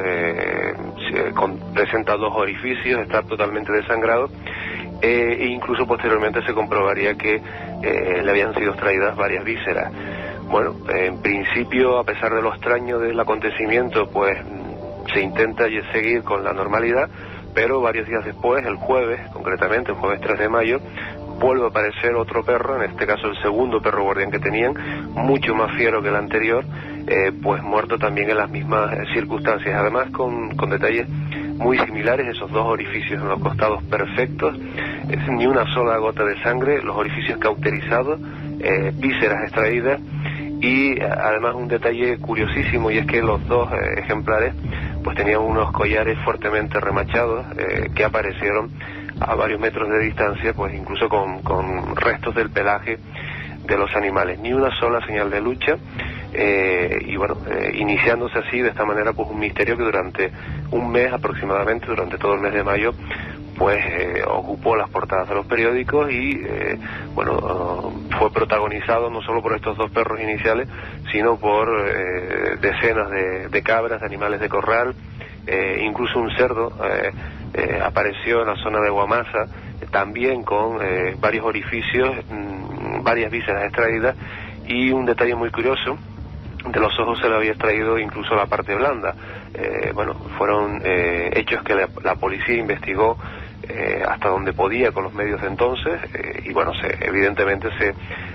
presenta 2 orificios, está totalmente desangrado, e incluso posteriormente se comprobaría que le habían sido extraídas varias vísceras. Bueno, en principio, a pesar de lo extraño del acontecimiento, pues se intenta seguir con la normalidad, pero varios días después, el jueves, concretamente el jueves 3 de mayo, vuelve a aparecer otro perro, en este caso el segundo perro guardián que tenían, mucho más fiero que el anterior, pues muerto también en las mismas circunstancias, además con detalles muy similares, esos 2 orificios en los costados perfectos, ni una sola gota de sangre, los orificios cauterizados, vísceras extraídas, y además un detalle curiosísimo, y es que los 2 ejemplares pues tenían unos collares fuertemente remachados que aparecieron a varios metros de distancia, pues incluso con restos del pelaje de los animales, ni una sola señal de lucha, y bueno, iniciándose así de esta manera pues un misterio que durante un mes aproximadamente, durante todo el mes de mayo, pues ocupó las portadas de los periódicos y bueno, fue protagonizado no solo por estos 2 perros iniciales, sino por decenas de cabras, de animales de corral, incluso un cerdo apareció en la zona de Guamasa, también con varios orificios, varias vísceras extraídas, y un detalle muy curioso, de los ojos se le había extraído incluso la parte blanda. Bueno, fueron hechos que la policía investigó hasta donde podía con los medios de entonces, y bueno, evidentemente se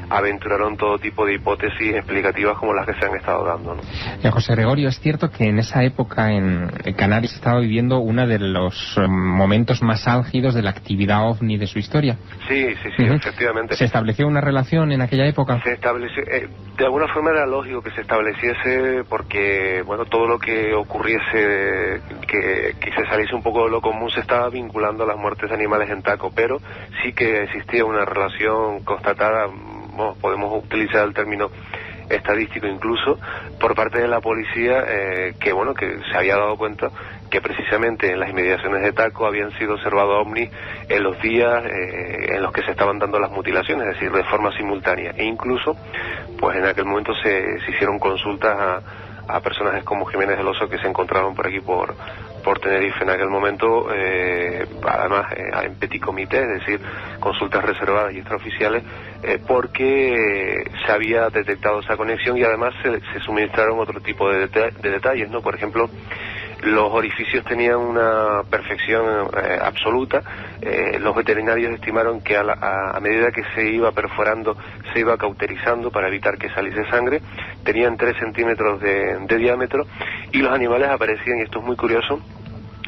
aventuraron todo tipo de hipótesis explicativas como las que se han estado dando, ¿no? José Gregorio, es cierto que en esa época en Canarias estaba viviendo uno de los momentos más álgidos de la actividad OVNI de su historia. Sí, efectivamente. ¿Se estableció una relación en aquella época? Se estableció, de alguna forma era lógico que se estableciese, porque bueno, todo lo que ocurriese que se saliese un poco de lo común se estaba vinculando a las muertes de animales en Taco, pero sí que existía una relación constatada, podemos utilizar el término estadístico incluso, por parte de la policía, que bueno, que se había dado cuenta que precisamente en las inmediaciones de Taco habían sido observados ovnis en los días en los que se estaban dando las mutilaciones, es decir, de forma simultánea, e incluso pues en aquel momento se hicieron consultas a personajes como Jiménez del Oso, que se encontraron por aquí por Tenerife en aquel momento, además en petit comité, es decir, consultas reservadas y extraoficiales, porque se había detectado esa conexión, y además se suministraron otro tipo de detalles, ¿no? Por ejemplo, los orificios tenían una perfección absoluta. Los veterinarios estimaron que a medida que se iba perforando, se iba cauterizando para evitar que saliese sangre. Tenían 3 centímetros de diámetro, y los animales aparecían, y esto es muy curioso,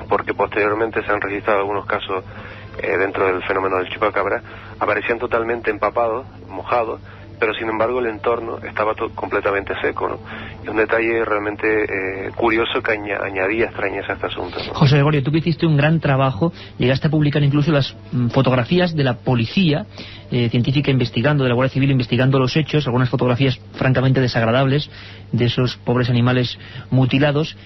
porque posteriormente se han registrado algunos casos dentro del fenómeno del chupacabra, aparecían totalmente empapados, mojados, pero sin embargo el entorno estaba completamente seco, ¿no? Y un detalle realmente curioso que añadía extrañeza a este asunto, ¿no? José Gregorio, tú que hiciste un gran trabajo, llegaste a publicar incluso las fotografías de la policía científica investigando, de la Guardia Civil investigando los hechos, algunas fotografías francamente desagradables de esos pobres animales mutilados.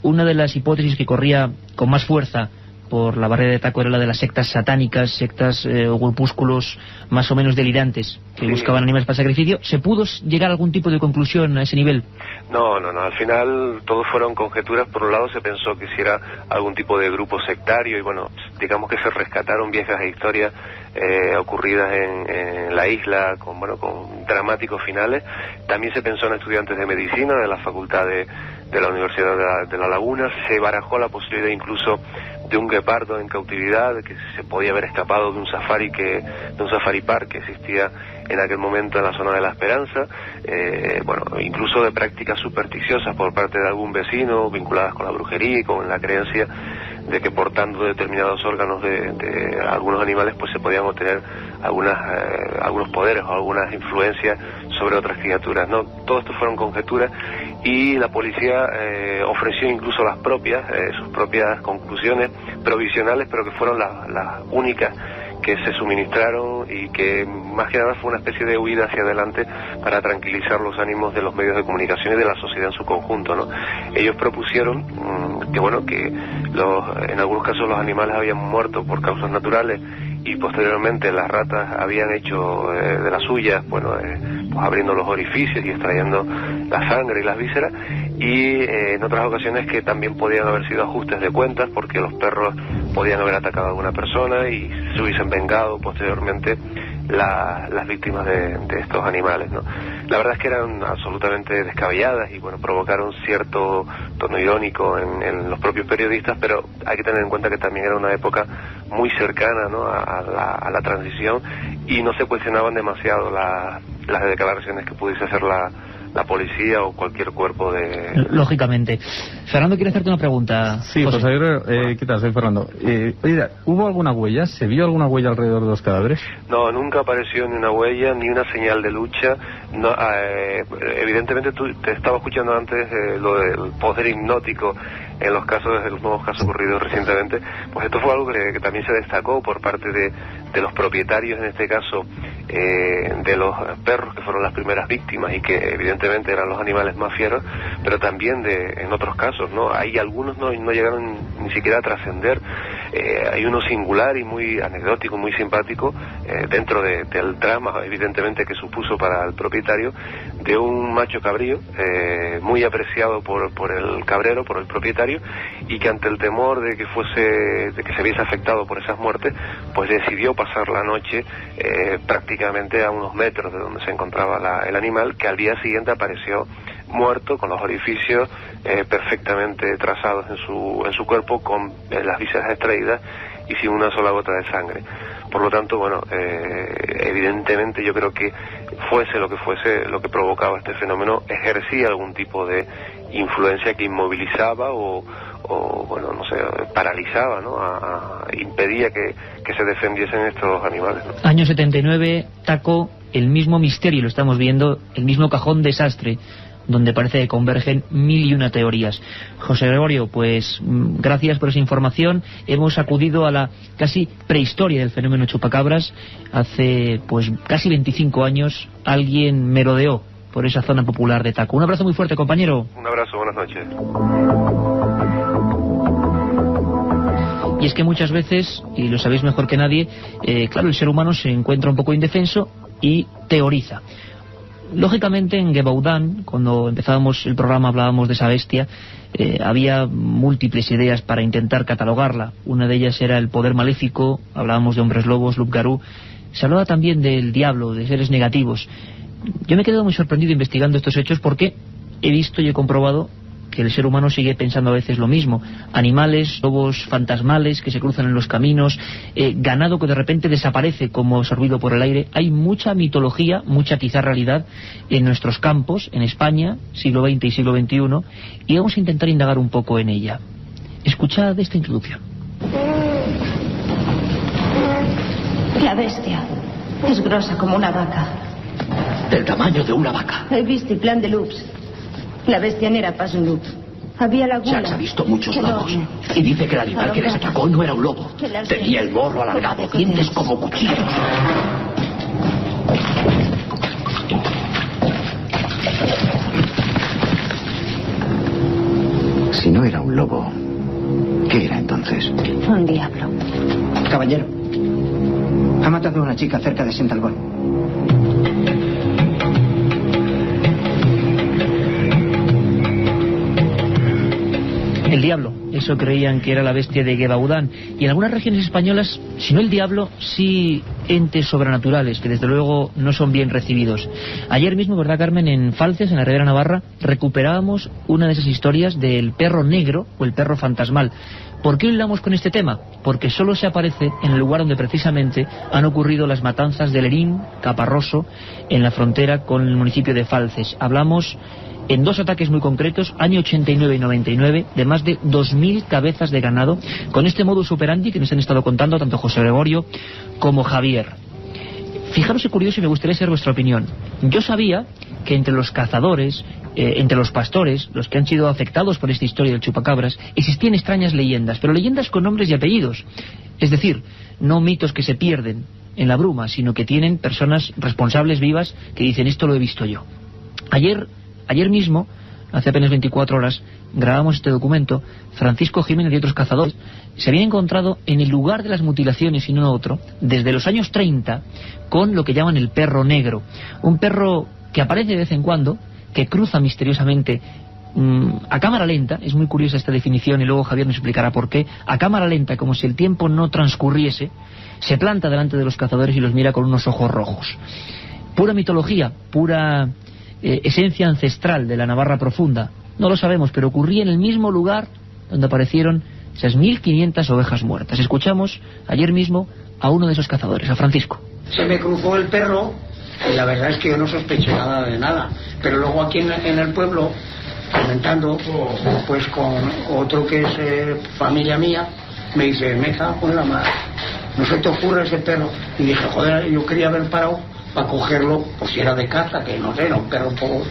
Una de las hipótesis que corría con más fuerza por la barrera de Taco era la de las sectas satánicas, sectas o grupúsculos más o menos delirantes que buscaban animales para sacrificio. ¿Se pudo llegar a algún tipo de conclusión a ese nivel? No, al final todo fueron conjeturas. Por un lado se pensó que si era algún tipo de grupo sectario, y bueno, digamos que se rescataron viejas historias ocurridas en la isla con dramáticos finales. También se pensó en estudiantes de medicina de la facultad de la Universidad de La Laguna. Se barajó la posibilidad incluso de un guepardo en cautividad que se podía haber escapado de un safari park que existía en aquel momento en la zona de La Esperanza, incluso de prácticas supersticiosas por parte de algún vecino vinculadas con la brujería y con la creencia de que portando determinados órganos de algunos animales pues se podían obtener algunos poderes o algunas influencias sobre otras criaturas, ¿no? Todo esto fueron conjeturas, y la policía ofreció incluso sus propias conclusiones provisionales, pero que fueron las únicas que se suministraron, y que más que nada fue una especie de huida hacia adelante para tranquilizar los ánimos de los medios de comunicación y de la sociedad en su conjunto, ¿no? Ellos propusieron que en algunos casos los animales habían muerto por causas naturales, y posteriormente las ratas habían hecho de las suyas, pues abriendo los orificios y extrayendo la sangre y las vísceras, y en otras ocasiones que también podían haber sido ajustes de cuentas, porque los perros podían haber atacado a alguna persona y se hubiesen vengado posteriormente las víctimas de estos animales, ¿no? La verdad es que eran absolutamente descabelladas y provocaron cierto tono irónico en los propios periodistas, pero hay que tener en cuenta que también era una época muy cercana, ¿no?, a la transición, y no se cuestionaban demasiado las declaraciones que pudiese hacer la policía o cualquier cuerpo de... Lógicamente. Fernando quiere hacerte una pregunta. Sí, José Gregorio, ¿qué tal? Soy Fernando. Oye, ¿hubo alguna huella? ¿Se vio alguna huella alrededor de los cadáveres? No, nunca apareció ni una huella, ni una señal de lucha. No, evidentemente tú te estaba escuchando antes lo del poder hipnótico en los nuevos casos ocurridos recientemente. Pues esto fue algo que también se destacó por parte de los propietarios, en este caso de los perros, que fueron las primeras víctimas y que evidentemente eran los animales más fieros, pero también en otros casos, ¿no? Hay algunos no llegaron ni siquiera a trascender. Hay uno singular y muy anecdótico, muy simpático, dentro del drama evidentemente que supuso para el propietario, de un macho cabrío muy apreciado por el cabrero, por el propietario, y que ante el temor de que se viese afectado por esas muertes, pues decidió pasar la noche prácticamente prácticamente a unos metros de donde se encontraba el animal, que al día siguiente apareció muerto, con los orificios perfectamente trazados en su cuerpo, con las vísceras extraídas y sin una sola gota de sangre. Por lo tanto, bueno, evidentemente yo creo que fuese lo que provocaba este fenómeno, ejercía algún tipo de influencia que inmovilizaba o bueno, no sé, paralizaba, ¿no? Impedía que se defendiesen estos animales, ¿no? Año 79, Taco, el mismo misterio, lo estamos viendo, el mismo cajón desastre, donde parece que convergen 1001 teorías. José Gregorio, pues gracias por esa información. Hemos acudido a la casi prehistoria del fenómeno chupacabras. Hace pues casi 25 años alguien merodeó por esa zona popular de Taco. Un abrazo muy fuerte, compañero. Un abrazo, buenas noches. Y es que muchas veces, y lo sabéis mejor que nadie, claro, el ser humano se encuentra un poco indefenso y teoriza. Lógicamente en Gévaudan, cuando empezábamos el programa, hablábamos de esa bestia, había múltiples ideas para intentar catalogarla. Una de ellas era el poder maléfico, hablábamos de hombres lobos, loup-garou. Se hablaba también del diablo, de seres negativos. Yo me he quedado muy sorprendido investigando estos hechos porque he visto y he comprobado que el ser humano sigue pensando a veces lo mismo. Animales, lobos fantasmales que se cruzan en los caminos, ganado que de repente desaparece como absorbido por el aire. Hay mucha mitología, mucha quizá realidad en nuestros campos, en España, siglo XX y siglo XXI, y vamos a intentar indagar un poco en ella. Escuchad esta introducción. La bestia es grosa como una vaca. Del tamaño de una vaca. He visto el plan de loops. La bestia no era pas un loop. Había laguna. Jax ha visto muchos lobos y dice que el animal que les atacó no era un lobo. Tenía el morro alargado, dientes como cuchillos. Si no era un lobo, ¿qué era entonces? Un diablo. Caballero, ha matado a una chica cerca de Saint-Alban. El diablo, eso creían que era la bestia de Gévaudan. Y en algunas regiones españolas, si no el diablo, sí entes sobrenaturales, que desde luego no son bien recibidos. Ayer mismo, ¿verdad, Carmen?, en Falces, en la Ribera Navarra, recuperábamos una de esas historias del perro negro o el perro fantasmal. ¿Por qué hilamos con este tema? Porque solo se aparece en el lugar donde precisamente han ocurrido las matanzas de Lerín, Caparroso, en la frontera con el municipio de Falces. Hablamos en dos ataques muy concretos, año 89 y 99, de más de 2000 cabezas de ganado, con este modus operandi que nos han estado contando tanto José Gregorio como Javier. Fijaros qué curioso, y me gustaría saber vuestra opinión. Yo sabía que entre los cazadores, entre los pastores, los que han sido afectados por esta historia del chupacabras, existían extrañas leyendas, pero leyendas con nombres y apellidos. Es decir, no mitos que se pierden en la bruma, sino que tienen personas responsables vivas que dicen: esto lo he visto yo. Ayer mismo, hace apenas 24 horas, grabamos este documento. Francisco Jiménez y otros cazadores se habían encontrado en el lugar de las mutilaciones y no otro, desde los años 30, con lo que llaman el perro negro. Un perro que aparece de vez en cuando, que cruza misteriosamente a cámara lenta. Es muy curiosa esta definición y luego Javier nos explicará por qué. A cámara lenta, como si el tiempo no transcurriese, se planta delante de los cazadores y los mira con unos ojos rojos. Pura mitología, pura esencia ancestral de la Navarra profunda. No lo sabemos, pero ocurría en el mismo lugar donde aparecieron esas 1500 ovejas muertas. Escuchamos ayer mismo a uno de esos cazadores, a Francisco. Se me cruzó el perro y la verdad es que yo no sospeché nada de nada, pero luego aquí en el pueblo, comentando pues con otro que es familia mía, me dice: me cago en la madre, no se te ocurre ese perro. Y dije: joder, yo quería haber parado para cogerlo, pues si era de caza, que no sé, era un perro todo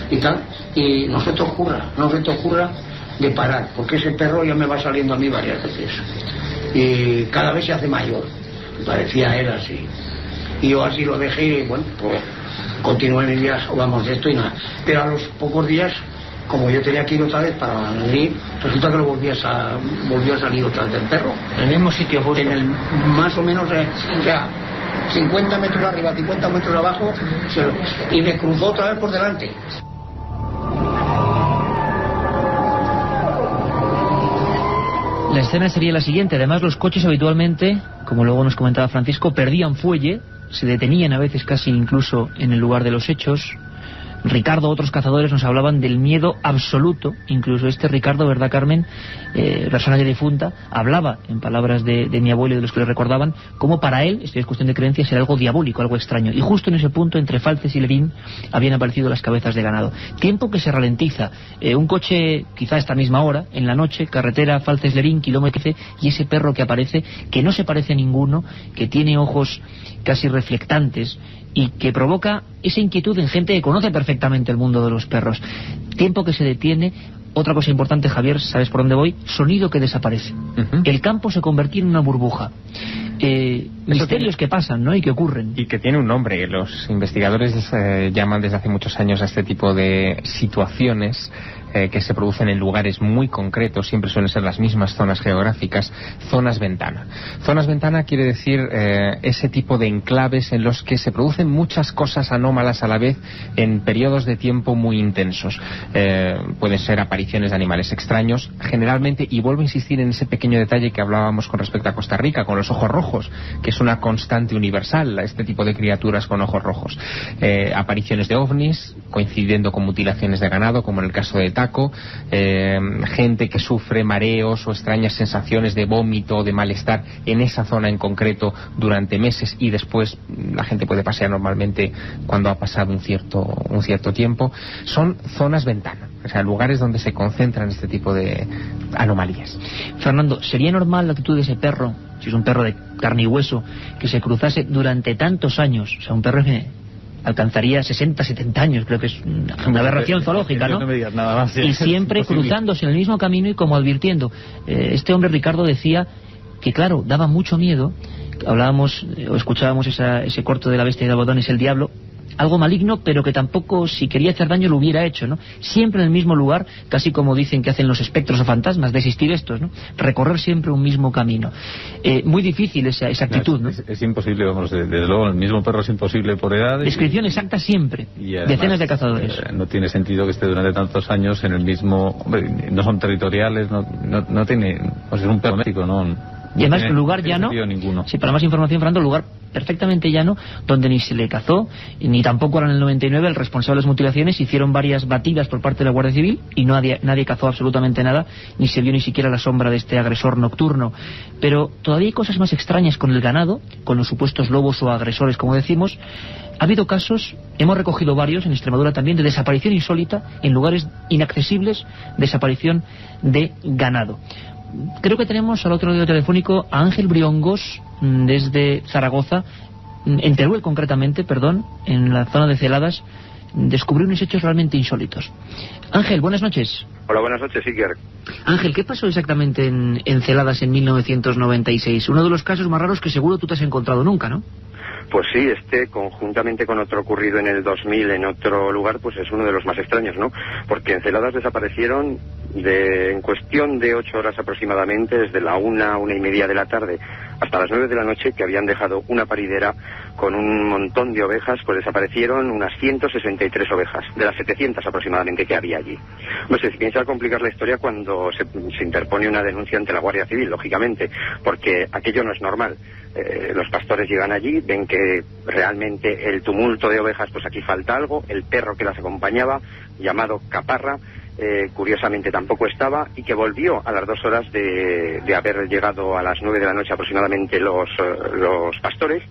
y tal, y no se te ocurra de parar, porque ese perro ya me va saliendo a mí varias veces y cada vez se hace mayor. Parecía él así, y yo así lo dejé y bueno, pues continué mi viaje, vamos, de esto y nada. Pero a los pocos días, como yo tenía que ir otra vez para venir, resulta que lo volvió a salir otra vez el perro. En el mismo sitio, justo. En el, más o menos, o sea, 50 metros arriba, 50 metros abajo, y me cruzó otra vez por delante. La escena sería la siguiente. Además, los coches habitualmente, como luego nos comentaba Francisco, perdían fuelle, se detenían a veces casi incluso en el lugar de los hechos. Ricardo, otros cazadores nos hablaban del miedo absoluto, incluso este Ricardo, ¿verdad, Carmen? Persona ya difunta, hablaba, en palabras de mi abuelo y de los que le recordaban, como para él, esto es cuestión de creencias, era algo diabólico, algo extraño. Y justo en ese punto, entre Falces y Lerín, habían aparecido las cabezas de ganado. Tiempo que se ralentiza. Un coche, quizá a esta misma hora, en la noche, carretera Falces-Lerín, kilómetro 15, y ese perro que aparece, que no se parece a ninguno, que tiene ojos casi reflectantes, y que provoca esa inquietud en gente que conoce perfectamente el mundo de los perros. Tiempo que se detiene. Otra cosa importante, Javier, ¿sabes por dónde voy? Sonido que desaparece. El campo se convertía en una burbuja. Misterios que pasan, ¿no? Y que ocurren. Y que tiene un nombre. Los investigadores llaman desde hace muchos años a este tipo de situaciones que se producen en lugares muy concretos, siempre suelen ser las mismas zonas geográficas, zonas ventana. Zonas ventana quiere decir ese tipo de enclaves en los que se producen muchas cosas anómalas a la vez en periodos de tiempo muy intensos. Pueden ser apariciones de animales extraños, generalmente, y vuelvo a insistir en ese pequeño detalle que hablábamos con respecto a Costa Rica, con los ojos rojos, que es una constante universal, este tipo de criaturas con ojos rojos. Apariciones de ovnis, coincidiendo con mutilaciones de ganado, como en el caso de gente que sufre mareos o extrañas sensaciones de vómito o de malestar en esa zona en concreto durante meses, y después la gente puede pasear normalmente cuando ha pasado un cierto tiempo. Son zonas ventana, o sea, lugares donde se concentran este tipo de anomalías. Fernando, ¿sería normal la actitud de ese perro, si es un perro de carne y hueso, que se cruzase durante tantos años? O sea, un perro que alcanzaría 60, 70 años, creo que es una aberración zoológica, ¿no? No me digas nada más. Y siempre cruzándose en el mismo camino y como advirtiendo. Este hombre, Ricardo, decía que, claro, daba mucho miedo. Hablábamos o escuchábamos ese corto de La bestia de Gabaldón, es el diablo. Algo maligno, pero que tampoco, si quería hacer daño, lo hubiera hecho, ¿no? Siempre en el mismo lugar, casi como dicen que hacen los espectros o fantasmas, de existir estos, ¿no? Recorrer siempre un mismo camino. Muy difícil esa actitud, ¿no? Es imposible, vamos, desde luego, el mismo perro es imposible por edad. Descripción exacta siempre, y además, decenas de cazadores. No tiene sentido que esté durante tantos años en el mismo... Hombre, no son territoriales, no tiene... O sea, es un perro doméstico, ¿no? Y además lugar llano, sí, para más información, Fernando, lugar perfectamente llano, donde ni se le cazó, ni tampoco era en el 99 el responsable de las mutilaciones. Hicieron varias batidas por parte de la Guardia Civil y nadie cazó absolutamente nada, ni se vio ni siquiera la sombra de este agresor nocturno. Pero todavía hay cosas más extrañas con el ganado, con los supuestos lobos o agresores, como decimos. Ha habido casos, hemos recogido varios, en Extremadura también, de desaparición insólita en lugares inaccesibles, desaparición de ganado. Creo que tenemos al otro lado telefónico a Ángel Briongos, desde Zaragoza, en Teruel concretamente, perdón, en la zona de Celadas. Descubrió unos hechos realmente insólitos. Ángel, buenas noches. Hola, buenas noches, Iker. Ángel, ¿qué pasó exactamente en Celadas en 1996? Uno de los casos más raros que seguro tú te has encontrado nunca, ¿no? Pues sí, conjuntamente con otro ocurrido en el 2000 en otro lugar, pues es uno de los más extraños, ¿no? Porque en Celadas desaparecieron en cuestión de 8 horas aproximadamente, desde la 1:30 de la tarde hasta las 9 de la noche, que habían dejado una paridera con un montón de ovejas, pues desaparecieron unas 163 ovejas, de las 700 aproximadamente que había allí. No sé, se piensa complicar la historia cuando se interpone una denuncia ante la Guardia Civil, lógicamente, porque aquello no es normal. Los pastores llegan allí, ven que realmente el tumulto de ovejas, pues aquí falta algo. El perro que las acompañaba, llamado Caparra, curiosamente tampoco estaba, y que volvió a las 2 horas de haber llegado a las 9 de la noche aproximadamente los pastores,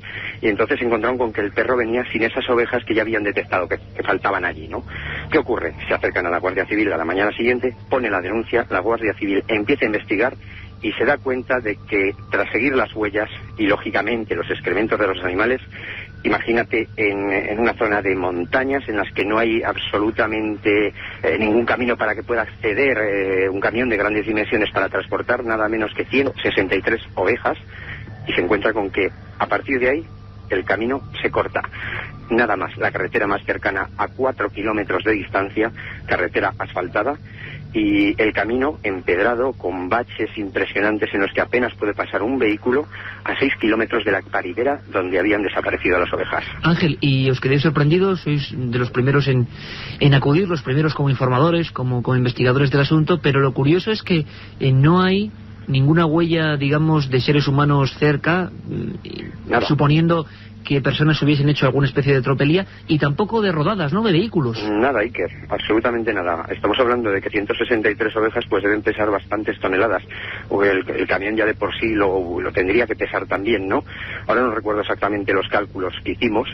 y entonces se encontraron con que el perro venía sin esas ovejas que ya habían detectado que faltaban allí, ¿no? ¿Qué ocurre? Se acercan a la Guardia Civil a la mañana siguiente, pone la denuncia, la Guardia Civil empieza a investigar y se da cuenta de que tras seguir las huellas y lógicamente los excrementos de los animales, imagínate en una zona de montañas en las que no hay absolutamente ningún camino para que pueda acceder un camión de grandes dimensiones para transportar nada menos que 163 ovejas, y se encuentra con que a partir de ahí el camino se corta. Nada más, la carretera más cercana a 4 kilómetros de distancia, carretera asfaltada, y el camino empedrado con baches impresionantes en los que apenas puede pasar un vehículo, a 6 kilómetros de la paridera donde habían desaparecido las ovejas. Ángel, ¿y os quedéis sorprendidos? Sois de los primeros en acudir, los primeros como informadores, como investigadores del asunto, pero lo curioso es que no hay ninguna huella, digamos, de seres humanos cerca, suponiendo que personas hubiesen hecho alguna especie de tropelía, y tampoco de rodadas, ¿no?, de vehículos. Nada, Iker, absolutamente nada. Estamos hablando de que 163 ovejas pues deben pesar bastantes toneladas. O el camión ya de por sí lo tendría que pesar también, ¿no? Ahora no recuerdo exactamente los cálculos que hicimos,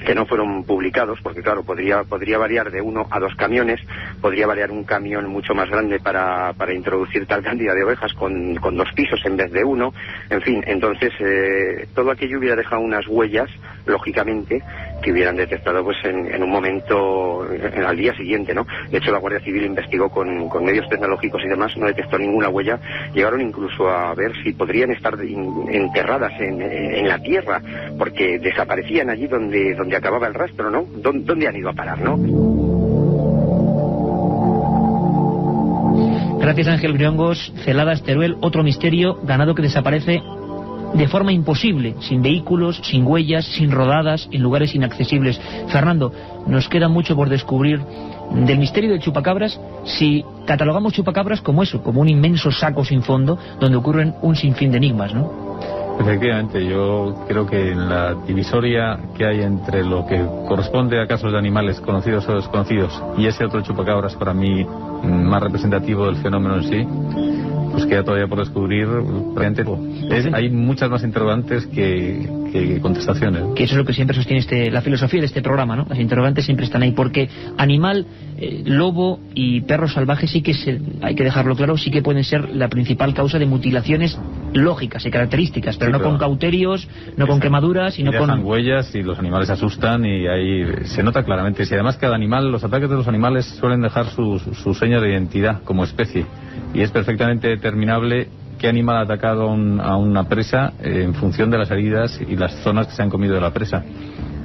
que no fueron publicados, porque claro, podría variar de 1 a 2 camiones, podría variar un camión mucho más grande para introducir tal cantidad de ovejas con 2 pisos en vez de 1, en fin, entonces todo aquello hubiera dejado unas huellas, lógicamente, que hubieran detectado pues en un momento, al día siguiente, ¿no? De hecho, la Guardia Civil investigó con medios tecnológicos y demás, no detectó ninguna huella, llegaron incluso a ver si podrían estar enterradas en la tierra, porque desaparecían allí donde acababa el rastro, ¿no? ¿Dónde han ido a parar, no? Gracias, Ángel Briongos. Celadas, Teruel, otro misterio, ganado que desaparece de forma imposible, sin vehículos, sin huellas, sin rodadas, en lugares inaccesibles. Fernando, nos queda mucho por descubrir del misterio del chupacabras, si catalogamos chupacabras como eso, como un inmenso saco sin fondo, donde ocurren un sinfín de enigmas, ¿no? Efectivamente, yo creo que en la divisoria que hay entre lo que corresponde a casos de animales conocidos o desconocidos y ese otro chupacabras, para mí más representativo del fenómeno en sí, pues queda todavía por descubrir. Hay muchas más interrogantes que contestaciones. Que eso es lo que siempre sostiene la filosofía de este programa, ¿no? Las interrogantes siempre están ahí, porque animal, lobo y perro salvaje sí que hay que dejarlo claro, sí que pueden ser la principal causa de mutilaciones lógicas y características, pero sí, no con cauterios, no con quemaduras, sino con huellas, y los animales asustan, y ahí se nota claramente. Si además cada animal, los ataques de los animales suelen dejar su seña de identidad como especie, y es perfectamente determinable qué animal ha atacado a una presa en función de las heridas y las zonas que se han comido de la presa.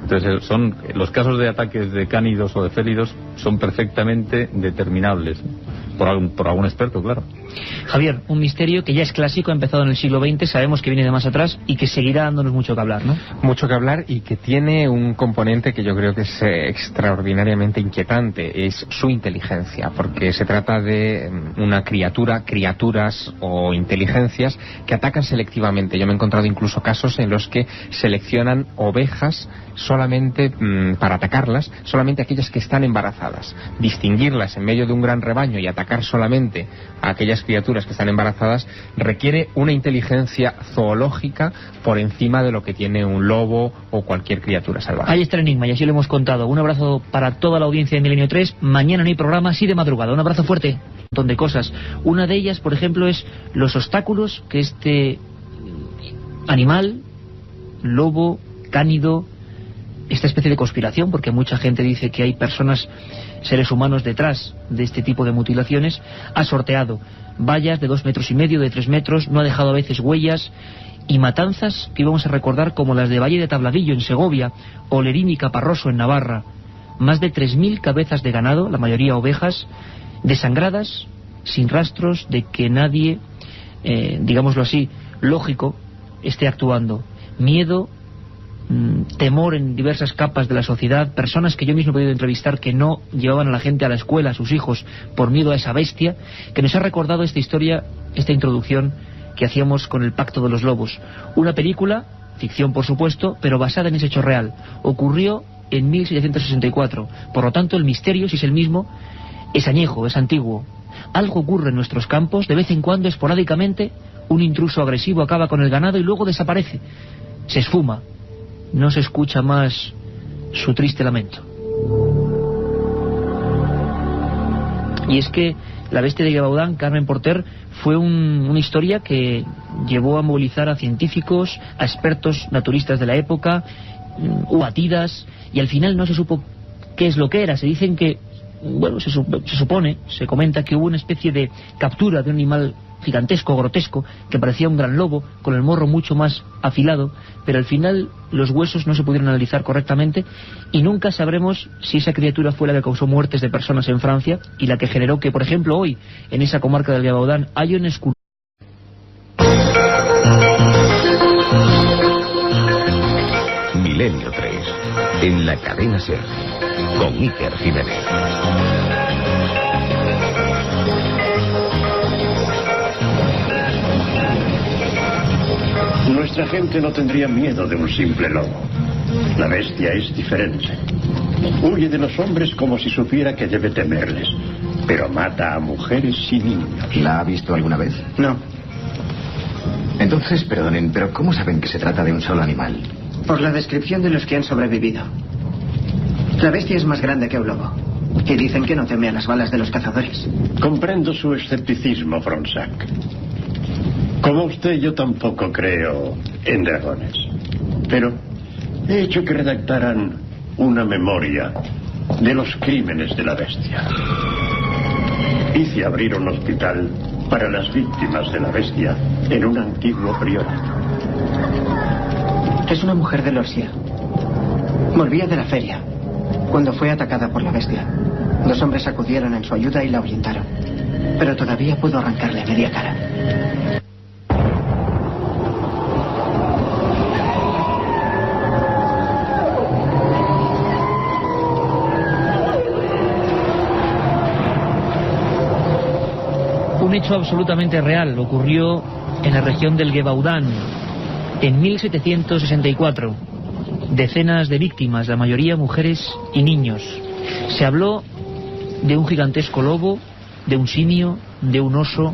Entonces los casos de ataques de cánidos o de félidos son perfectamente determinables por algún experto, claro. Javier, un misterio que ya es clásico, ha empezado en el siglo XX, sabemos que viene de más atrás y que seguirá dándonos mucho que hablar, ¿no? Mucho que hablar, y que tiene un componente que yo creo que es extraordinariamente inquietante, es su inteligencia, porque se trata de una criaturas o inteligencias que atacan selectivamente. Yo me he encontrado incluso casos en los que seleccionan ovejas solamente para atacarlas, solamente aquellas que están embarazadas, distinguirlas en medio de un gran rebaño y atacar solamente a aquellas criaturas que están embarazadas requiere una inteligencia zoológica por encima de lo que tiene un lobo o cualquier criatura salvaje. Ahí está el enigma, y así lo hemos contado. Un abrazo para toda la audiencia de Milenio 3. Mañana no hay programa, sí de madrugada. Un abrazo fuerte. Un montón de cosas. Una de ellas, por ejemplo, es los obstáculos que este animal, lobo, cánido, esta especie de conspiración, porque mucha gente dice que hay personas, seres humanos detrás de este tipo de mutilaciones, ha sorteado vallas de 2,5 metros, de 3 metros, no ha dejado a veces huellas, y matanzas que íbamos a recordar como las de Valle de Tabladillo en Segovia, o Lerín y Caparroso en Navarra. Más de 3.000 cabezas de ganado, la mayoría ovejas, desangradas, sin rastros de que nadie, digámoslo así, lógico, esté actuando. Miedo, temor en diversas capas de la sociedad, personas que yo mismo he podido entrevistar que no llevaban a la gente a la escuela, a sus hijos, por miedo a esa bestia, que nos ha recordado esta historia, esta introducción que hacíamos con El Pacto de los Lobos. Una película, ficción por supuesto, pero basada en ese hecho real. Ocurrió en 1764, por lo tanto el misterio, si es el mismo, es añejo, es antiguo. Algo ocurre en nuestros campos, de vez en cuando, esporádicamente, un intruso agresivo acaba con el ganado y luego desaparece, se esfuma. No se escucha más su triste lamento. Y es que La bestia de Gévaudan, Carmen Porter, fue una historia que llevó a movilizar a científicos, a expertos naturistas de la época, batidas, y al final no se supo qué es lo que era. Se dicen que, bueno, se supone, se comenta que hubo una especie de captura de un animal gigantesco, grotesco, que parecía un gran lobo, con el morro mucho más afilado, pero al final los huesos no se pudieron analizar correctamente y nunca sabremos si esa criatura fue la que causó muertes de personas en Francia y la que generó que, por ejemplo, hoy, en esa comarca del Gévaudan, hay una escultura. Milenio 3, en la cadena SER, con Iker Jiménez. Nuestra gente no tendría miedo de un simple lobo. La bestia es diferente. Huye de los hombres como si supiera que debe temerles, pero mata a mujeres y niños. ¿La ha visto alguna vez? No. Entonces, perdonen, pero ¿cómo saben que se trata de un solo animal? Por la descripción de los que han sobrevivido. La bestia es más grande que un lobo. Y dicen que no teme a las balas de los cazadores. Comprendo su escepticismo, Fronsac. Como usted, yo tampoco creo en dragones. Pero he hecho que redactaran una memoria de los crímenes de la bestia. Hice abrir un hospital para las víctimas de la bestia en un antiguo priorato. Es una mujer de Lorsia. Volvía de la feria cuando fue atacada por la bestia. 2 hombres acudieron en su ayuda y la ahuyentaron. Pero todavía pudo arrancarle media cara. Un hecho absolutamente real ocurrió en la región del Gebaudán en 1764. Decenas de víctimas, la mayoría mujeres y niños. Se habló de un gigantesco lobo, de un simio, de un oso.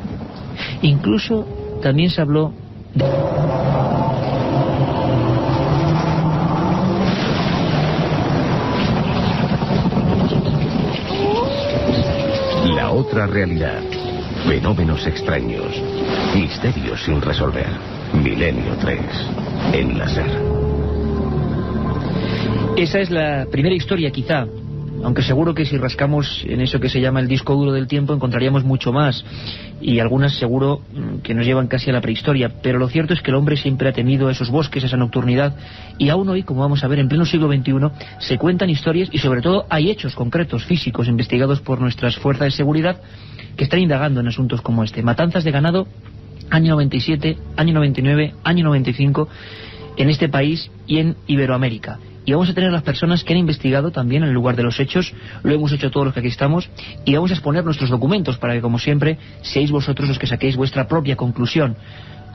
Incluso también se habló de... La otra realidad. Fenómenos extraños. Misterios sin resolver. Milenio 3. En la SER. Esa es la primera historia, quizá. Aunque seguro que si rascamos en eso que se llama el disco duro del tiempo encontraríamos mucho más. Y algunas seguro que nos llevan casi a la prehistoria. Pero lo cierto es que el hombre siempre ha temido esos bosques, esa nocturnidad. Y aún hoy, como vamos a ver, en pleno siglo XXI, se cuentan historias y sobre todo hay hechos concretos, físicos, investigados por nuestras fuerzas de seguridad que están indagando en asuntos como este. Matanzas de ganado, año 97, año 99, año 95, en este país y en Iberoamérica. Y vamos a tener las personas que han investigado también en el lugar de los hechos, lo hemos hecho todos los que aquí estamos, y vamos a exponer nuestros documentos para que, como siempre, seáis vosotros los que saquéis vuestra propia conclusión.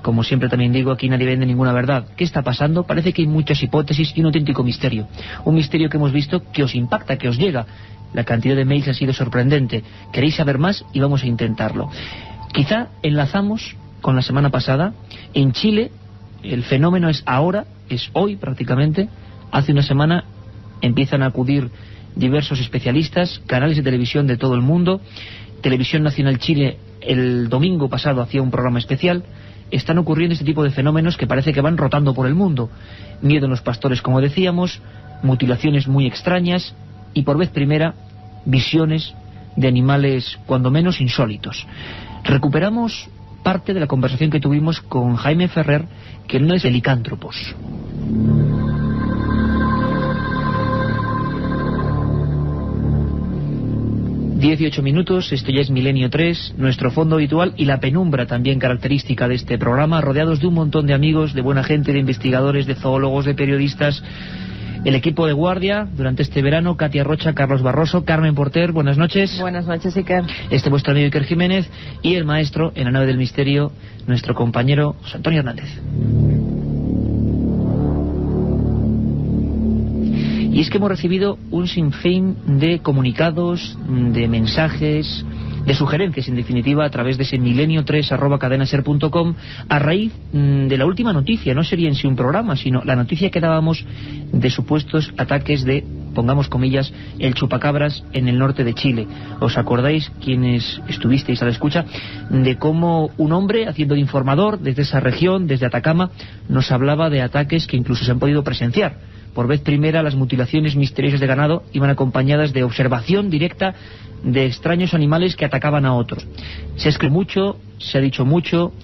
Como siempre también digo, aquí nadie vende ninguna verdad. ¿Qué está pasando? Parece que hay muchas hipótesis y un auténtico misterio. Un misterio que hemos visto que os impacta, que os llega. La cantidad de mails ha sido sorprendente. Queréis saber más y vamos a intentarlo. Quizá enlazamos con la semana pasada. En Chile, el fenómeno es ahora, es hoy prácticamente. Hace una semana empiezan a acudir diversos especialistas, canales de televisión de todo el mundo. Televisión Nacional Chile el domingo pasado hacía un programa especial. Están ocurriendo este tipo de fenómenos que parece que van rotando por el mundo. Miedo en los pastores, como decíamos, mutilaciones muy extrañas y por vez primera visiones de animales cuando menos insólitos. Recuperamos parte de la conversación que tuvimos con Jaime Ferrer, que no es de licántropos. 18 minutos, esto ya es Milenio 3, nuestro fondo habitual y la penumbra también característica de este programa, rodeados de un montón de amigos, de buena gente, de investigadores, de zoólogos, de periodistas. El equipo de guardia durante este verano, Katia Rocha, Carlos Barroso, Carmen Porter, buenas noches. Buenas noches, Iker. Vuestro amigo Iker Jiménez y el maestro en la nave del misterio, nuestro compañero José Antonio Hernández. Y es que hemos recibido un sinfín de comunicados, de mensajes, de sugerencias, en definitiva, a través de ese milenio3@cadenaser.com, a raíz de la última noticia. No sería en sí un programa, sino la noticia que dábamos de supuestos ataques de, pongamos comillas, el chupacabras en el norte de Chile. ¿Os acordáis, quienes estuvisteis a la escucha, de cómo un hombre, haciendo de informador desde esa región, desde Atacama, nos hablaba de ataques que incluso se han podido presenciar? Por vez primera, las mutilaciones misteriosas de ganado iban acompañadas de observación directa de extraños animales que atacaban a otros. Se ha escrito mucho, se ha dicho mucho,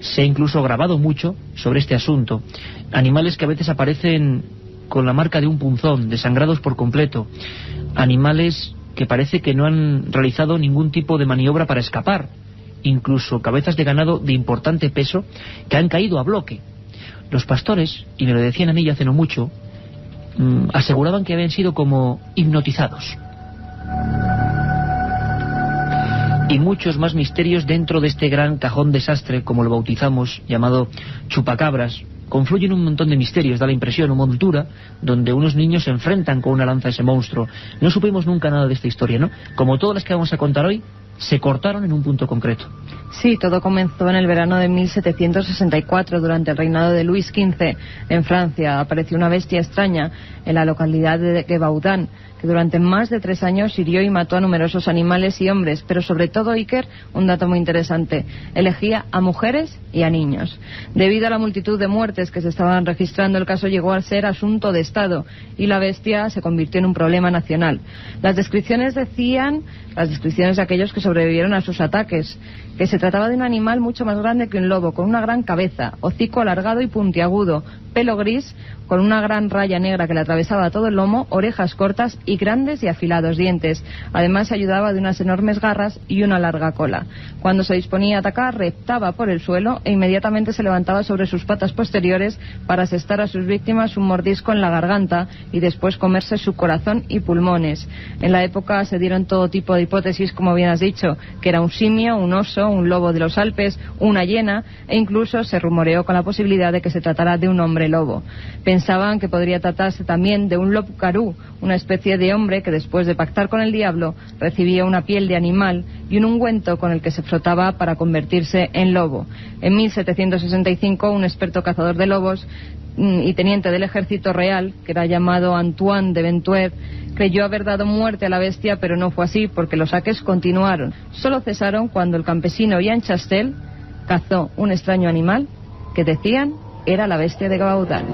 se ha incluso grabado mucho sobre este asunto. Animales que a veces aparecen con la marca de un punzón, desangrados por completo. Animales que parece que no han realizado ningún tipo de maniobra para escapar. Incluso cabezas de ganado de importante peso que han caído a bloque. Los pastores, y me lo decían a mí hace no mucho, aseguraban que habían sido como hipnotizados. Y muchos más misterios dentro de este gran cajón desastre, como lo bautizamos, llamado chupacabras, confluyen un montón de misterios, da la impresión, una montura, donde unos niños se enfrentan con una lanza a ese monstruo. No supimos nunca nada de esta historia, ¿no? Como todas las que vamos a contar hoy, se cortaron en un punto concreto. Sí, todo comenzó en el verano de 1764, durante el reinado de Luis XV. En Francia apareció una bestia extraña en la localidad de Gévaudan, que durante más de 3 años hirió y mató a numerosos animales y hombres, pero sobre todo, Iker, un dato muy interesante, elegía a mujeres y a niños. Debido a la multitud de muertes que se estaban registrando, el caso llegó a ser asunto de Estado y la bestia se convirtió en un problema nacional. Las descripciones de aquellos que sobrevivieron a sus ataques, que se trataba de un animal mucho más grande que un lobo, con una gran cabeza, hocico alargado y puntiagudo, pelo gris, con una gran raya negra que le atravesaba todo el lomo, orejas cortas y grandes y afilados dientes. Además se ayudaba de unas enormes garras y una larga cola. Cuando se disponía a atacar, reptaba por el suelo e inmediatamente se levantaba sobre sus patas posteriores para asestar a sus víctimas un mordisco en la garganta y después comerse su corazón y pulmones. En la época se dieron todo tipo de hipótesis, como bien has dicho, que era un simio, un oso, un lobo de los Alpes, una hiena, e incluso se rumoreó con la posibilidad de que se tratara de un hombre lobo. Pensaban que podría tratarse también de un lopcarú, una especie de hombre que después de pactar con el diablo recibía una piel de animal y un ungüento con el que se frotaba para convertirse en lobo. En 1765 un experto cazador de lobos y teniente del ejército real, que era llamado Antoine de Ventuer, creyó haber dado muerte a la bestia, pero no fue así, porque los saques continuaron. Solo cesaron cuando el campesino Jean Chastel cazó un extraño animal que decían era la bestia de Gévaudan.